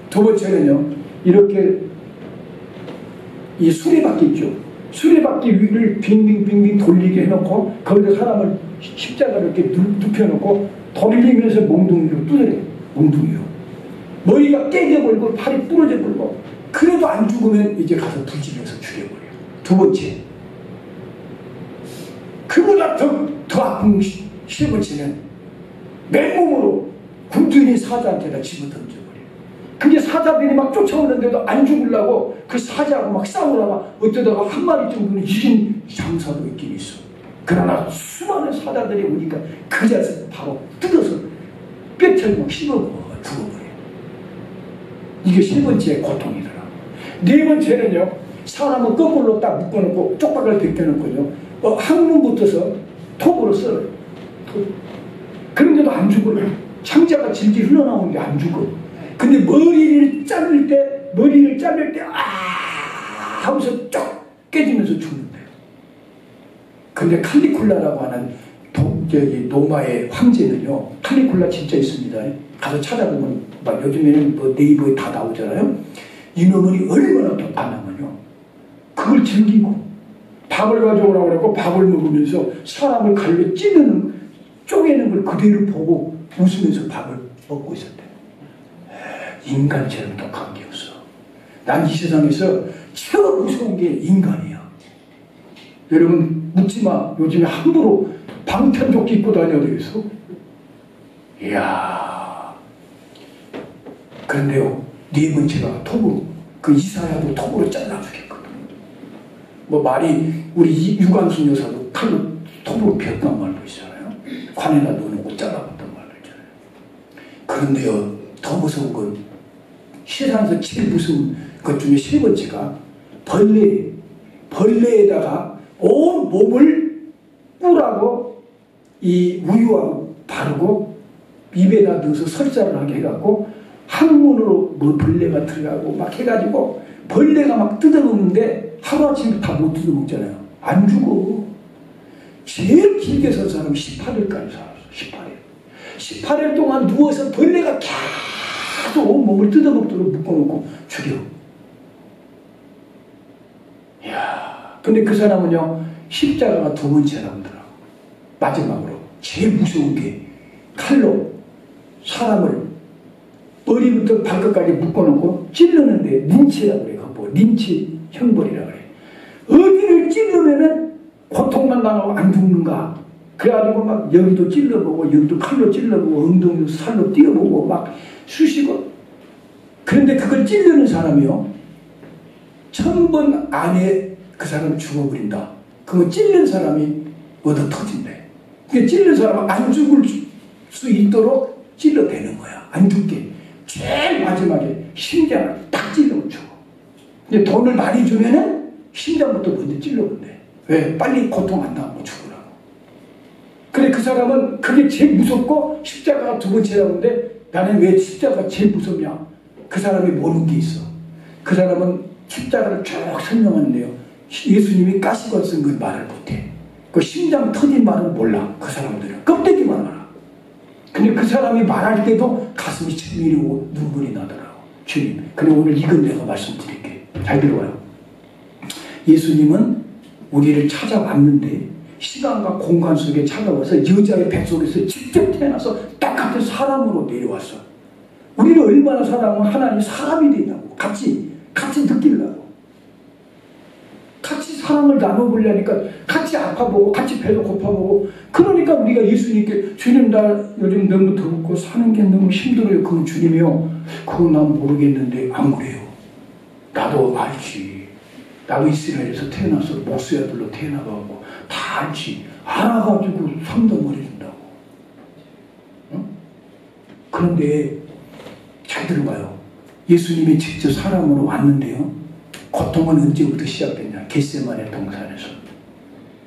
두 번째는요, 이렇게 이 수레바퀴 있죠. 수레바퀴 위를 빙빙빙빙 돌리게 해놓고 거기다 사람을 십자가를 이렇게 눕혀놓고 돌리면서 몽둥이로 두드려. 몽둥이로. 머리가 깨져버리고 팔이 부러져버리고 그래도 안 죽으면 이제 가서 불지면서 죽여버려. 두 번째. 그보다 더 아픈 세 번째는 맨몸으로 군주인이 사자한테다 집어던져버려. 그게 사자들이 막 쫓아오는데도 안 죽으려고 그 사자하고 막 싸우다가 어쩌다가 한 마리 정도는 이긴 장사도 있긴 있어. 그러나 수많은 사자들이 오니까 그 자리에서 바로 뜯어서 뼈처럼 막 씹어먹어 죽어버려. 이게 세 번째 고통이더라. 네 번째는요, 사람은 거꾸로 딱 묶어놓고 쪽박을 벗겨놓고요, 항문 붙어서 톱으로 썰어요. 그런데도 안 죽어요. 창자가 질질 흘러나오는 게 안 죽어. 근데 머리를 자를 때 하면서 쫙 깨지면서 죽는데요. 근데 칼리굴라라고 하는 로마의 황제는요, 칼리굴라 진짜 있습니다. 가서 찾아보면 막 요즘에는 뭐 네이버에 다 나오잖아요. 이놈은 얼마나 독하냐면요, 그걸 즐기고 밥을 가져오라고 그러고 밥을 먹으면서 사람을 갈로 찌르는 쪼개는 걸 그대로 보고 웃으면서 밥을 먹고 있었대. 인간처럼 독한 게 없어. 난 이 세상에서 최고 무서운 게 인간이야. 여러분 묻지마. 요즘에 함부로 방탄조끼 입고 다녀야 되겠어? 이야. 그런데요, 네 번째가 톱으로, 그 이사야도 톱으로 잘라 죽였거든. 뭐 말이 우리 유관순 여사도 칼로 톱으로 베었단 말도 있잖아요. 관에다 넣어놓고 잘라봤단 말도 있잖아요. 그런데요, 더 무서운 건 세상에서 제일 무서운 것 중에 세 번째가 벌레에다가 온 몸을 꿀하고 이 우유하고 바르고 입에다 넣어서 설사를 하게 해갖고 항문으로 뭐 벌레가 들어가고 막 해가지고 벌레가 막 뜯어먹는데 하루아침에 다 못 뜯어먹잖아요. 안 죽어. 제일 길게 산 사람 18일까지 살았어. 18일 동안 누워서 벌레가 계속 온 몸을 뜯어먹도록 묶어놓고 죽여. 이야. 근데 그 사람은요, 십자가가 두 번째라고 하더라고. 마지막으로 제일 무서운 게 칼로 사람을 머리부터 발끝까지 묶어놓고 찔르는데 린치라고 그래. 그거 린치 형벌이라고 그래. 어디를 찔르면은 고통만 당하고 안 죽는가. 그래가지고 막 여기도 찔러보고 여기도 칼로 찔러보고 엉덩이도 살로 띄어보고 막 쑤시고. 그런데 그걸 찔르는 사람이요, 1000번 안에 그 사람 죽어버린다. 그거 찔른 사람이 얻어 터진대. 그러니까 찔른 사람은 안 죽을 수 있도록 찔러대는 거야. 안 죽게. 제일 마지막에 심장을 딱 찔러면 죽어. 근데 돈을 많이 주면은 심장부터 먼저 찔러본대. 왜? 빨리 고통 안 당하고 죽으라고. 근데 그 사람은 그게 제일 무섭고 십자가가 두 번째라고 하는데, 나는 왜 십자가가 제일 무섭냐? 그 사람이 모르는 게 있어. 그 사람은 십자가를 쭉 설명하는데요, 예수님이 가시관 쓴 걸 말을 못해. 그 심장 터진 말은 몰라. 그 사람들은 껍데기만 알아. 근데 그 사람이 말할 때도 가슴이 치밀고 눈물이 나더라고. 주님. 근데 오늘 이건 내가 말씀드릴게. 잘 들어봐요. 예수님은 우리를 찾아왔는데 시간과 공간 속에 찾아와서 여자의 뱃속에서 직접 태어나서 똑같은 사람으로 내려왔어. 우리는 얼마나 사랑하면 하나님 사람이 되냐고. 같이 느끼려고. 같이 사랑을 나눠보려니까 같이 아파보고 같이 배도 고파보고. 그러니까 우리가 예수님께, 주님 나 요즘 너무 덥고 사는 게 너무 힘들어요. 그럼 주님이요, 그건 난 모르겠는데 안 그래요. 나도 알지. 나도 이스라엘에서 태어나서 목수의 아들로 태어나가고 다 알지. 알아가지고 상담해준다고. 응? 그런데 잘 들어봐요. 예수님이 직접 사람으로 왔는데요, 고통은 언제부터 시작됐냐? 겟세마네 동산에서.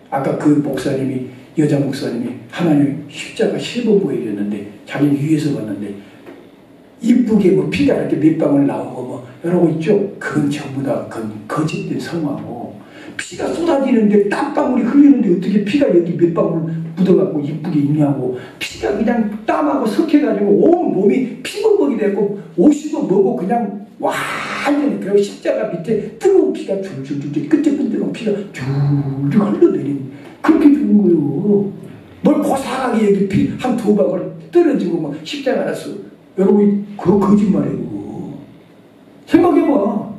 아까 그 목사님이, 여자 목사님이 하나님 십자가 10번 보여줬는데 자기는 위에서 봤는데 이쁘게 뭐 피가 이렇게 몇 방울 나오고 뭐 여러 거 있죠? 그건 전부 다 거짓된 성화고, 피가 쏟아지는데 땀방울이 흘리는데 어떻게 피가 여기 몇 방울 묻어갖고 이쁘게 있냐고. 피가 그냥 땀하고 섞여가지고 온 몸이 피범벅이 되고 옷이고 뭐고 그냥 완전히. 그리고 십자가 밑에 뜨거운 피가 줄줄줄 끈적끈적한 피가 줄줄 흘러내리는, 그렇게 죽은 거예요. 뭘 고상하게 여기 피 한 두 방울 떨어지고 뭐 십자가라서. 여러분 그거 거짓말이에요. 생각해봐.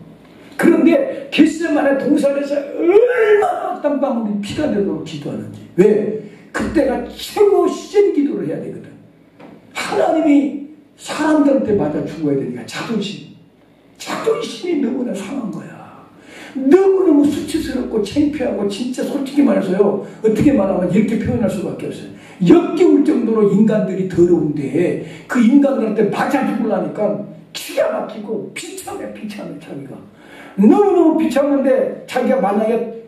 그런데 겟세마네 동산에서 얼마나 땀방울이 피가 되도록 기도하는지. 왜? 그때가 최고 센 기도를 해야 되거든. 하나님이 사람들한테 맞아 죽어야 되니까. 자존심이 너무나 상한 거야. 너무너무 수치스럽고 창피하고, 진짜 솔직히 말해서요, 어떻게 말하면 이렇게 표현할 수밖에 없어요. 역겨울 정도로 인간들이 더러운데 그 인간들한테 맞아 죽으려니까 기가 막히고 비참해 자기가. 너무너무 비참한데 자기가 만약에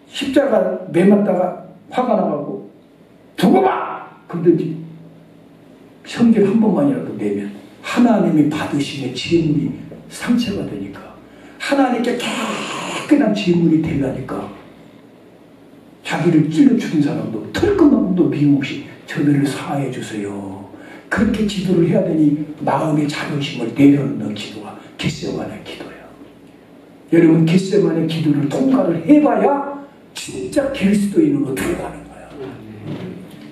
십자가 매맞다가 화가 나가고 두고 봐! 그러든지 성질 한 번만이라도 내면 하나님이 받으시는 제물이 상처가 되니까, 하나님께 깨끗한 제물이 되려니까 자기를 찔러 죽인 사람도 털끝만큼도 미움없이 저들을 사하해 주세요. 그렇게 기도를 해야 되니 마음의 자존심을 내려놓는 기도가 겟세마네 기도예요. 여러분 겟세마네 기도를 통과를 해봐야 진짜 그리스도인으로 들어가는 거야.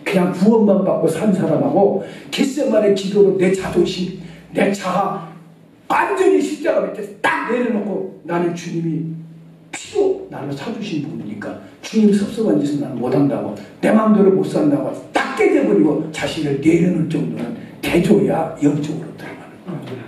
그냥 구원만 받고 산 사람하고 겟세마네 기도로 내 자존심, 내 자아 완전히 십자가 밑에 딱 내려놓고 나는 주님이 피로 나를 사주신 분이니까 주님 섭섭한 짓은 나는 못한다고, 내 마음대로 못 산다고 딱 깨져버리고 자신을 내려놓을 정도는 대줘야 영적으로 들어가는 거예요.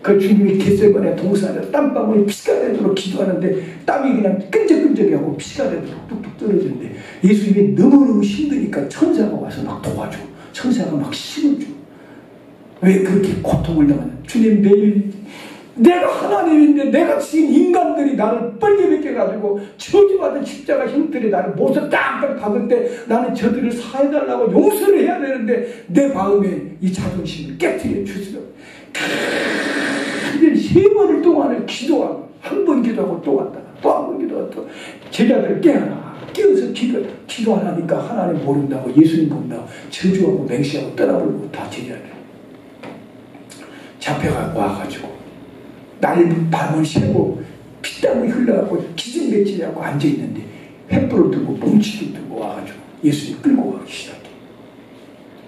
그 주님이 겟세마네 동산에서 땀방울이 피가 되도록 기도하는데 땀이 그냥 끈적끈적하고 피가 되도록 뚝뚝 떨어지는데 예수님이 너무너무 힘드니까 천사가 와서 막 도와줘. 천사가 막 심어줘. 왜 그렇게 고통을 당하냐? 주님, 매일 내가 하나님인데 내가 지금 인간들이 나를 뻘개벗겨가지고 저주받은 십자가 형들이 나를 못을 딱딱 박을 때 나는 저들을 사해달라고 용서를 해야 되는데 내 마음에 이 자존심을 깨뜨려 주시오. 근데 3번을 동안을 기도하고, 한 번 기도하고 또 왔다가 또 한 번 기도하고 또 제자들 깨어나. 깨어서 기도하니까 하나님 모른다고, 예수님 모른다고 저주하고 맹세하고 떠나버리고 다 제자들 잡혀가고 와가지고 날 밤을 새고 피땀이 흘러가고 기진맥진하고 앉아있는데 횃불을 들고 뭉치를 들고 와가지고 예수님 끌고 가기 시작해.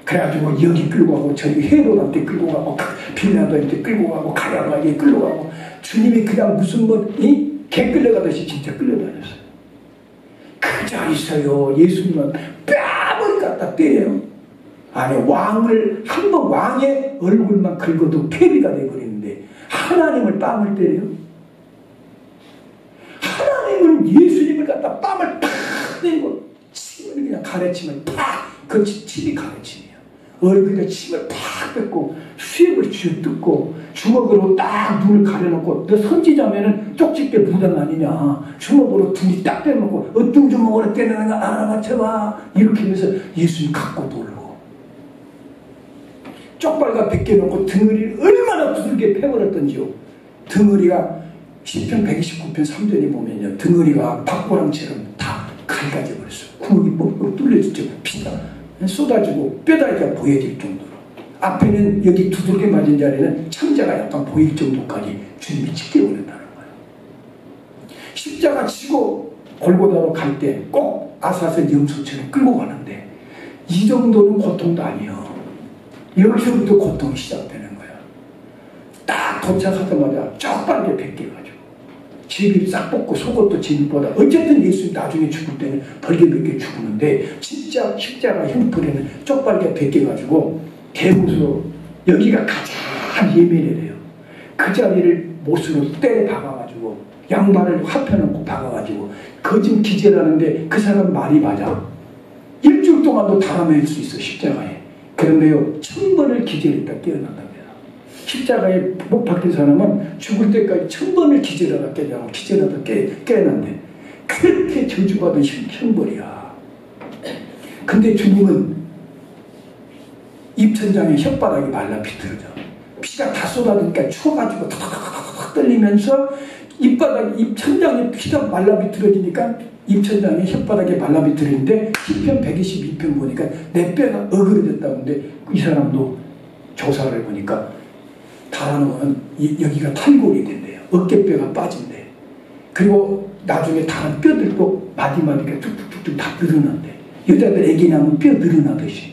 그래가지고 여기 끌고 가고 저기 헤롯한테 끌고 가고 빌라도한테 끌고 가고 가야바에게 끌고 가고, 주님이 그냥 무슨 개 끌려가듯이 진짜 끌려다녔어요. 그 자리에서요 예수님은 뺨을 갖다 때려요. 아니 왕을 한번 왕의 얼굴만 긁어도 폐비가 돼버리는데 하나님을 뺨을 때려요. 하나님은 예수님을 갖다 뺨을 팍 때리고 침을 그냥 가래치면 팍, 그 침이 가래침이에요. 얼굴에 침을 팍 뱉고 수액을 쥐어뜯고 주먹으로 딱 눈을 가려놓고, 너 선지자면은 쪽집게 무당 아니냐, 주먹으로 눈이 딱 떼놓고 어떤 주먹으로 떼내는가 알아맞혀봐, 이렇게 하면서 예수님 갖고 놀고 쪽발과 벗겨놓고 등허리를 얼마나 두들겨 패버렸던지요. 등허리가 시편 129편 3절에 보면요, 등허리가 박고랑처럼 다 갈가져 버렸어요. 구멍이 뻥뻥 뚫려졌죠. 피가 쏟아지고 뼈다귀가 보여질 정도로. 앞에는 여기 두들겨 맞은 자리는 창자가 약간 보일 정도까지 주님이 찢겨버렸다는 거예요. 십자가 치고 골고다로 갈 때 꼭 아사슬 염소처럼 끌고 가는데 이 정도는 고통도 아니에요. 여기서부터 고통이 시작되는 거야. 딱 도착하자마자 쪽팔게 벗겨가지고 제비를 싹 뽑고 속옷도 제비보다, 어쨌든 예수님 나중에 죽을 때는 벌게 벗겨 죽었는데 진짜 십자가 형풀에는 쪽팔게 벗겨가지고 대못으로, 여기가 가장 예민해요. 그 자리를 못으로 때려 박아가지고 양발을 합혀놓고 박아가지고 거짓 기절하는데 그 사람 말이 맞아. 일주일 동안도 달아낼 수 있어 십자가에. 그런데요 1000번을 기절했다 깨어난답니다. 십자가에 못 박힌 사람은 죽을 때까지 1000번을 기절하다 깨냐고 기절하다 깨난데 그렇게 저주받은 형벌이야. 근데 주님은 입천장에 혓바닥이 말라 비틀어져. 피가 다 쏟아지니까 추워가지고 탁탁탁탁 떨리면서 입천장에 피가 말라 비틀어지니까 입천장에 혓바닥에 말라 비틀어지는데 시편 122편 보니까 내 뼈가 어그러졌다는데 이 사람도 조사를 보니까 달아놓으면 여기가 탈골이 된대요. 어깨뼈가 빠진대. 그리고 나중에 다른 뼈들도 마디마디가 툭툭툭툭 다 늘어난대. 여자들 애기 낳으면 뼈 늘어나듯이.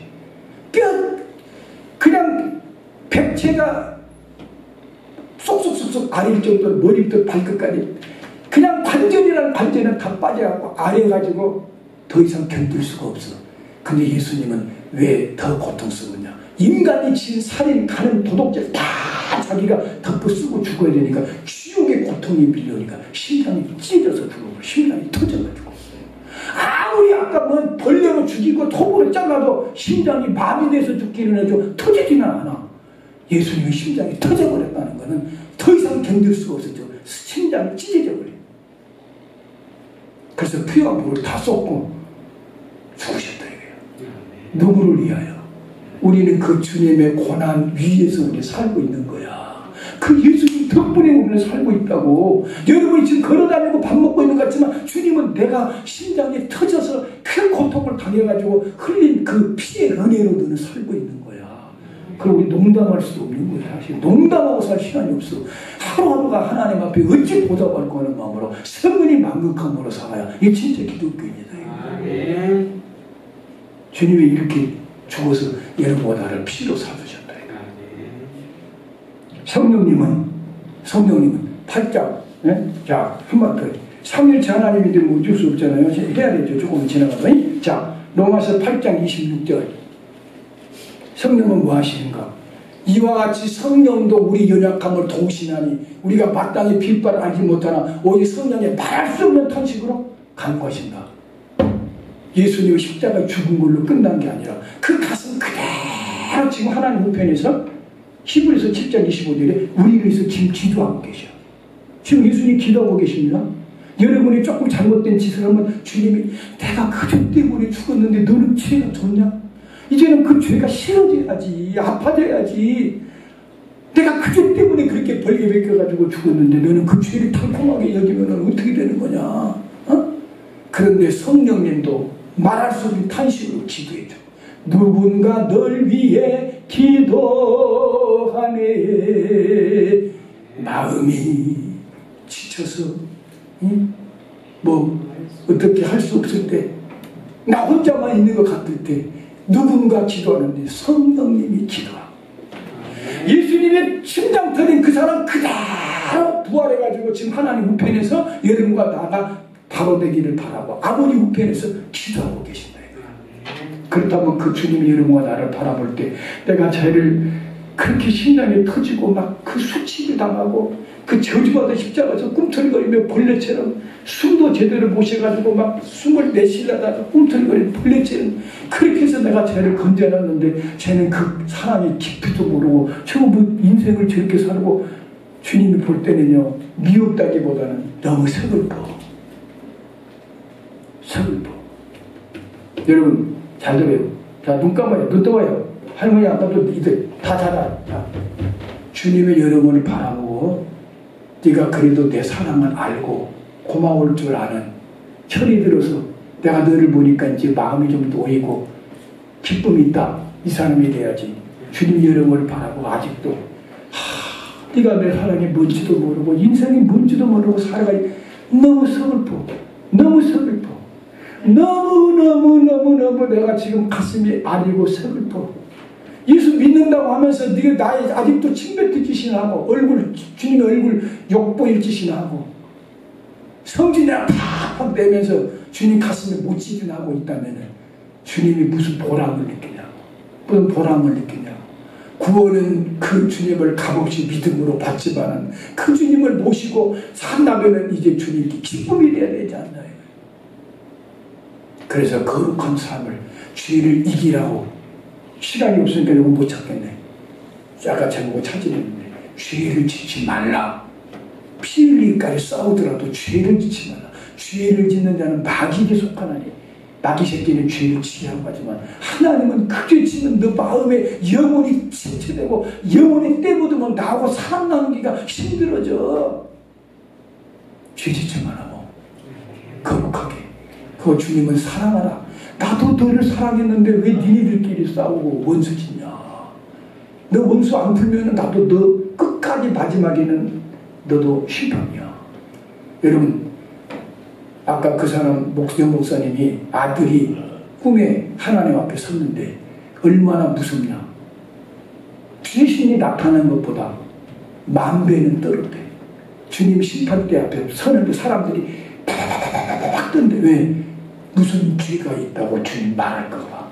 그냥 백체가 쏙쏙쏙쏙 아릴 정도로 머리부터 발끝까지 그냥 관절이라는 관절은 다 빠져갖고 아려가지고 더 이상 견딜 수가 없어. 근데 예수님은 왜 더 고통스럽냐? 인간이 진 살인, 가는 도덕죄 다 자기가 덮어 쓰고 죽어야 되니까 지옥의 고통이 밀려오니까 심장이 찢어져서 죽어버려. 심장이 터져가지고. 아무리 아까 뭐 벌레로 죽이고 톱으로 잘라도 심장이 마비돼서 죽기는 해도 터지지는 않아. 예수님의 심장이 터져버렸다는 것은 더 이상 견딜 수가 없었죠. 심장이 찢어져 버려. 그래서 피와 물을 다 쏟고 죽으셨다 이거예요. 누구를 위하여? 우리는 그 주님의 고난 위에서 우리 살고 있는 거야. 그 예수님 덕분에 우리는 살고 있다고. 여러분이 지금 걸어다니고 밥 먹고 있는 것 같지만 주님은 내가 심장이 터져서 큰 고통을 당해가지고 흘린 그 피의 은혜로 너는 살고 있는 거야. 그럼 우리 농담할 수도 없는 거야. 사실 농담하고 살 시간이 없어. 하루하루가 하나님 앞에 어찌 보답할 거 하는 마음으로 성은이 만극함으로 살아야 이게 진짜 기독교입니다. 주님이 이렇게 죽어서 여러분과 나를 피로 사주셨다. 성령님은 팔짱. 자, 한 번 더. 삼일체 하나님인데 뭐 어쩔 수 없잖아요. 해야 되죠. 조금 지나가서. 자, 로마서 8장 26절. 성령은 뭐 하시는가? 이와 같이 성령도 우리 연약함을 도우시나니 우리가 마땅히 빌바를 알지 못하나 오직 성령의 말할 수 없는 탄식으로 간구하신다. 예수님의 십자가 죽은 걸로 끝난 게 아니라 그 가슴 그대로 지금 하나님 우편에서 히브리서 7장 25절에 우리를 위해서 지금 기도하고 계셔. 지금 예수님 기도하고 계십니다. 여러분이 조금 잘못된 짓을 하면 주님이 내가 그 죄 때문에 죽었는데 너는 죄가 좋냐? 이제는 그 죄가 싫어져야지. 아파져야지. 내가 그 죄 때문에 그렇게 벌게 베껴가지고 죽었는데 너는 그 죄를 달콤하게 여기면 어떻게 되는 거냐? 어? 그런데 성령님도 말할 수 없는 탄식으로 기도해줘. 누군가 널 위해 기도하네. 마음이 지쳐서 뭐 어떻게 할 수 없을 때 나 혼자만 있는 것 같을 때 누군가 기도하는데 성령님이 기도하고 예수님의 심장 터진 그 사람 그대로 부활해가지고 지금 하나님 우편에서 여러분과 나가 바로 되기를 바라고 아버지 우편에서 기도하고 계신다. 그렇다면 그 주님이 여러분과 나를 바라볼 때 내가 죄를 그렇게 심장이 터지고 막 그 수치를 당하고 그 저주받은 십자가에서 꿈틀거리며 벌레처럼 숨도 제대로 못 쉬어가지고 막 숨을 내쉬려다가 꿈틀거리는 벌레처럼 그렇게 해서 내가 죄를 건져놨는데 쟤는 그 사람이 깊이도 모르고 처음 인생을 저렇게 살고 주님이 볼 때는요 미웠다기보다는 너무 서글퍼. 여러분 잘 들어요. 자, 눈 감아요. 눈 떠봐요. 할머니 아빠도 이들 다 자라. 주님의 여러분을 바라보고 네가 그래도 내 사랑을 알고 고마울 줄 아는 철이 들어서 내가 너를 보니까 이제 마음이 좀 놓이고 기쁨이 있다. 이 사람이 돼야지. 주님 여러분을 바라보고 아직도 네가 내 사랑이 뭔지도 모르고 인생이 뭔지도 모르고 살아가니 너무 서글퍼. 너무 서글퍼. 너무 내가 지금 가슴이 아리고 서글퍼. 예수 믿는다고 하면서 네가 나의 아직도 침뱉을 짓이나 하고 주님의 얼굴 욕보일 짓이나 하고 성진이랑 팍팍 내면서 주님 가슴에 못 찌든하고 있다면 주님이 무슨 보람을 느끼냐고. 무슨 보람을 느끼냐고. 구원은 그 주님을 값없이 믿음으로 받지만은 그 주님을 모시고 산다면 이제 주님께 기쁨이 돼야 되지 않나요? 그래서 거룩한 삶을 죄를 이기라고 시간이 없으니까 이거 못 찾겠네. 아까 제목을 찾으려는데 죄를 짓지 말라. 피 흘리기까지 싸우더라도 죄를 짓지 말라. 죄를 짓는 자는 마귀에게 속하나니 마귀 새끼는 죄를 지게 하고 하지만 하나님은 그 죄 짓는 너 마음에 영혼이 침체되고 영혼이 때묻으면 나하고 살아나기가 힘들어져. 죄 짓지 말라고. 거룩하게. 그 주님은 사랑하라. 나도 너를 사랑했는데 왜 니네들끼리 싸우고 원수 짓냐. 너 원수 안 풀면 나도 너 끝까지 마지막에는 너도 심판이야. 여러분, 아까 그 사람 목사님이 아들이 꿈에 하나님 앞에 섰는데 얼마나 무섭냐. 귀신이 나타나는 것보다 10,000배는 떨어대. 주님 심판대 앞에 서는데 사람들이 팍팍팍팍 뜬대. 왜? 무슨 죄가 있다고 주님 말할까 봐.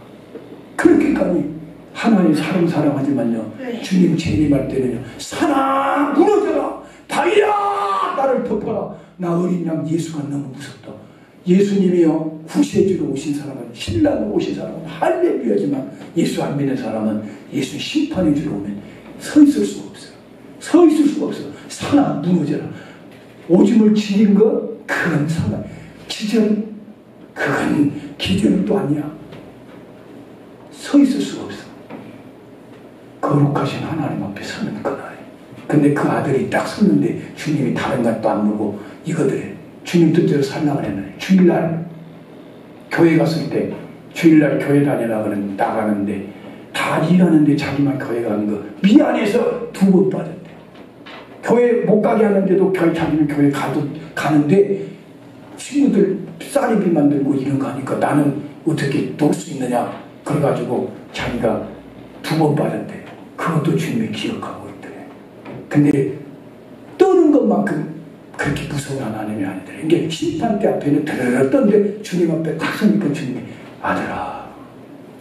그렇게까지 하나님 사랑하지만요. 주님 재림할 때는요. 산아 무너져라. 다이야 나를 덮어라. 나 어린 양 예수가 너무 무섭다. 예수님이요 구세주로 오신 사람은 신랑으로 오신 사람은 할렐루야지만 예수 안 믿는 사람은 예수 심판의 주로 오면 서 있을 수가 없어요. 서 있을 수가 없어요. 산아 무너져라. 오줌을 지린 거 그건 산아. 기절 그건 기절도 아니야. 서 있을 수가 없어. 거룩하신 하나님 앞에 서는 그날. 근데 그 아들이 딱 섰는데 주님이 다른 것도 안 물고 이거들 주님 뜻대로 살라고 했는데 주일날 교회 갔을 때 주일날 교회 다니라고 나가는데 다 일하는데 자기만 교회 가는 거 미안해서 2번 빠졌대. 교회 못 가게 하는데도 자기는 교회 가는데 친구들 쌀이비 만들고 이런 거 하니까 나는 어떻게 놀 수 있느냐. 그래가지고 자기가 2번 빠졌대. 그것도 주님이 기억하고 있더래. 근데 떠는 것만큼 그렇게 무서운 하나님이 아니더래. 이게 심판대 앞에는 드르르 떴는데 주님 앞에 딱 서니까 주님이 아들아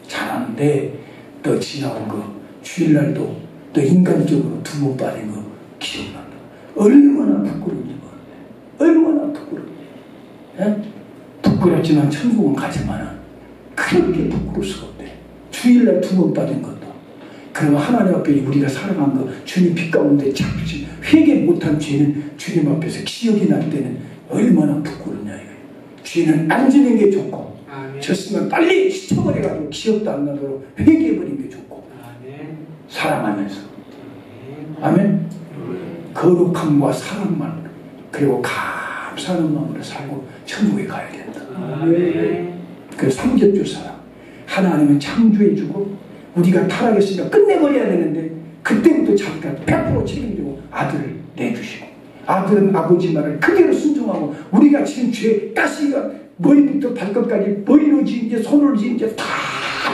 잘하는데 너 지나온 거 주일날도 너 인간적으로 2번 빠진 거 기억난다. 얼마나 부끄러운지 모르는데 얼마나 부끄러운지. 예? 부끄럽지만 천국은 가지만은 그렇게 부끄러울 수가 없대. 주일날 2번 빠진 것도. 그러면 하나님 앞에 우리가 살아간 거 주님 빛 가운데 잡지 회개 못한 죄는 주님 앞에서 기억이 날 때는 얼마나 부끄럽냐 이거예요. 죄는 안 지는 게 좋고 졌으면 빨리 시쳐버려가지고 기억도 안 나도록 회개해버리는 게 좋고 사랑하면서 아멘. 거룩함과 사랑만 그리고 감사하는 마음으로 살고 천국에 가야 된다. 그 삼겹줄 사랑. 하나님은 창조해주고 우리가 타락했으니까 끝내버려야 되는데 그때부터 자기가 100% 책임지고 아들을 내주시고 아들은 아버지 말을 그대로 순종하고 우리가 지금 죄 가시가 머리부터 발끝까지 머리로 지은 죄 손으로 지은 죄 다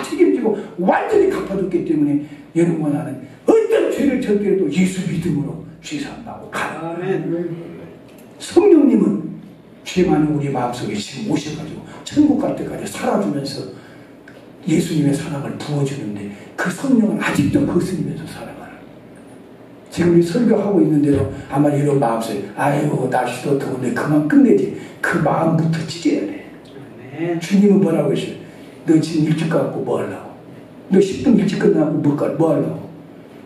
책임지고 완전히 갚아줬기 때문에 여러분과 나는 어떤 죄를 졌더라도 예수 믿음으로 죄사함하고 가라. 성령님은 죄 많은 우리 마음속에 지금 오셔가지고 천국 갈 때까지 살아주면서 예수님의 사랑을 부어주는데 그 성령은 아직도 거스리면서 살아가는. 지금 이 설교하고 있는데도 아마 이런 마음속에 아이고 날씨도 더운데 그만 끝내지. 그 마음부터 찢어야 돼. 주님은 뭐라고 하셔요? 너 지금 일찍 가고 뭐 하려고? 너 10분 일찍 끝나고 뭐 하려고?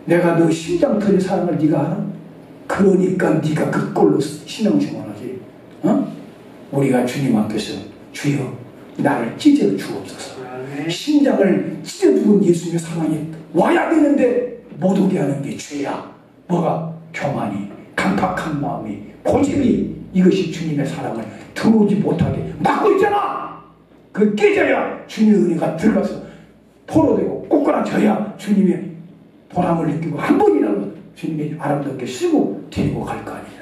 내가 너 심장 터진 사랑을 네가 알아? 그러니까 네가 그 꼴로 신앙생활하지. 어? 우리가 주님 앞에서 주여 나를 찢어 주옵소서. 심장을 찢어 죽은 예수님의 사랑이 와야 되는데 못 오게 하는 게 죄야. 뭐가? 교만이, 강팍한 마음이, 고집이 이것이 주님의 사랑을 들어오지 못하게 막고 있잖아. 그 깨져야 주님의 은혜가 들어가서 포로되고 꼬꾸라져야 주님의 보람을 느끼고 한 번이라도 주님의 아름답게 쓰고 데리고 갈 거 아니냐.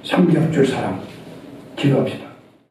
삼겹줄 사랑 기도합시다.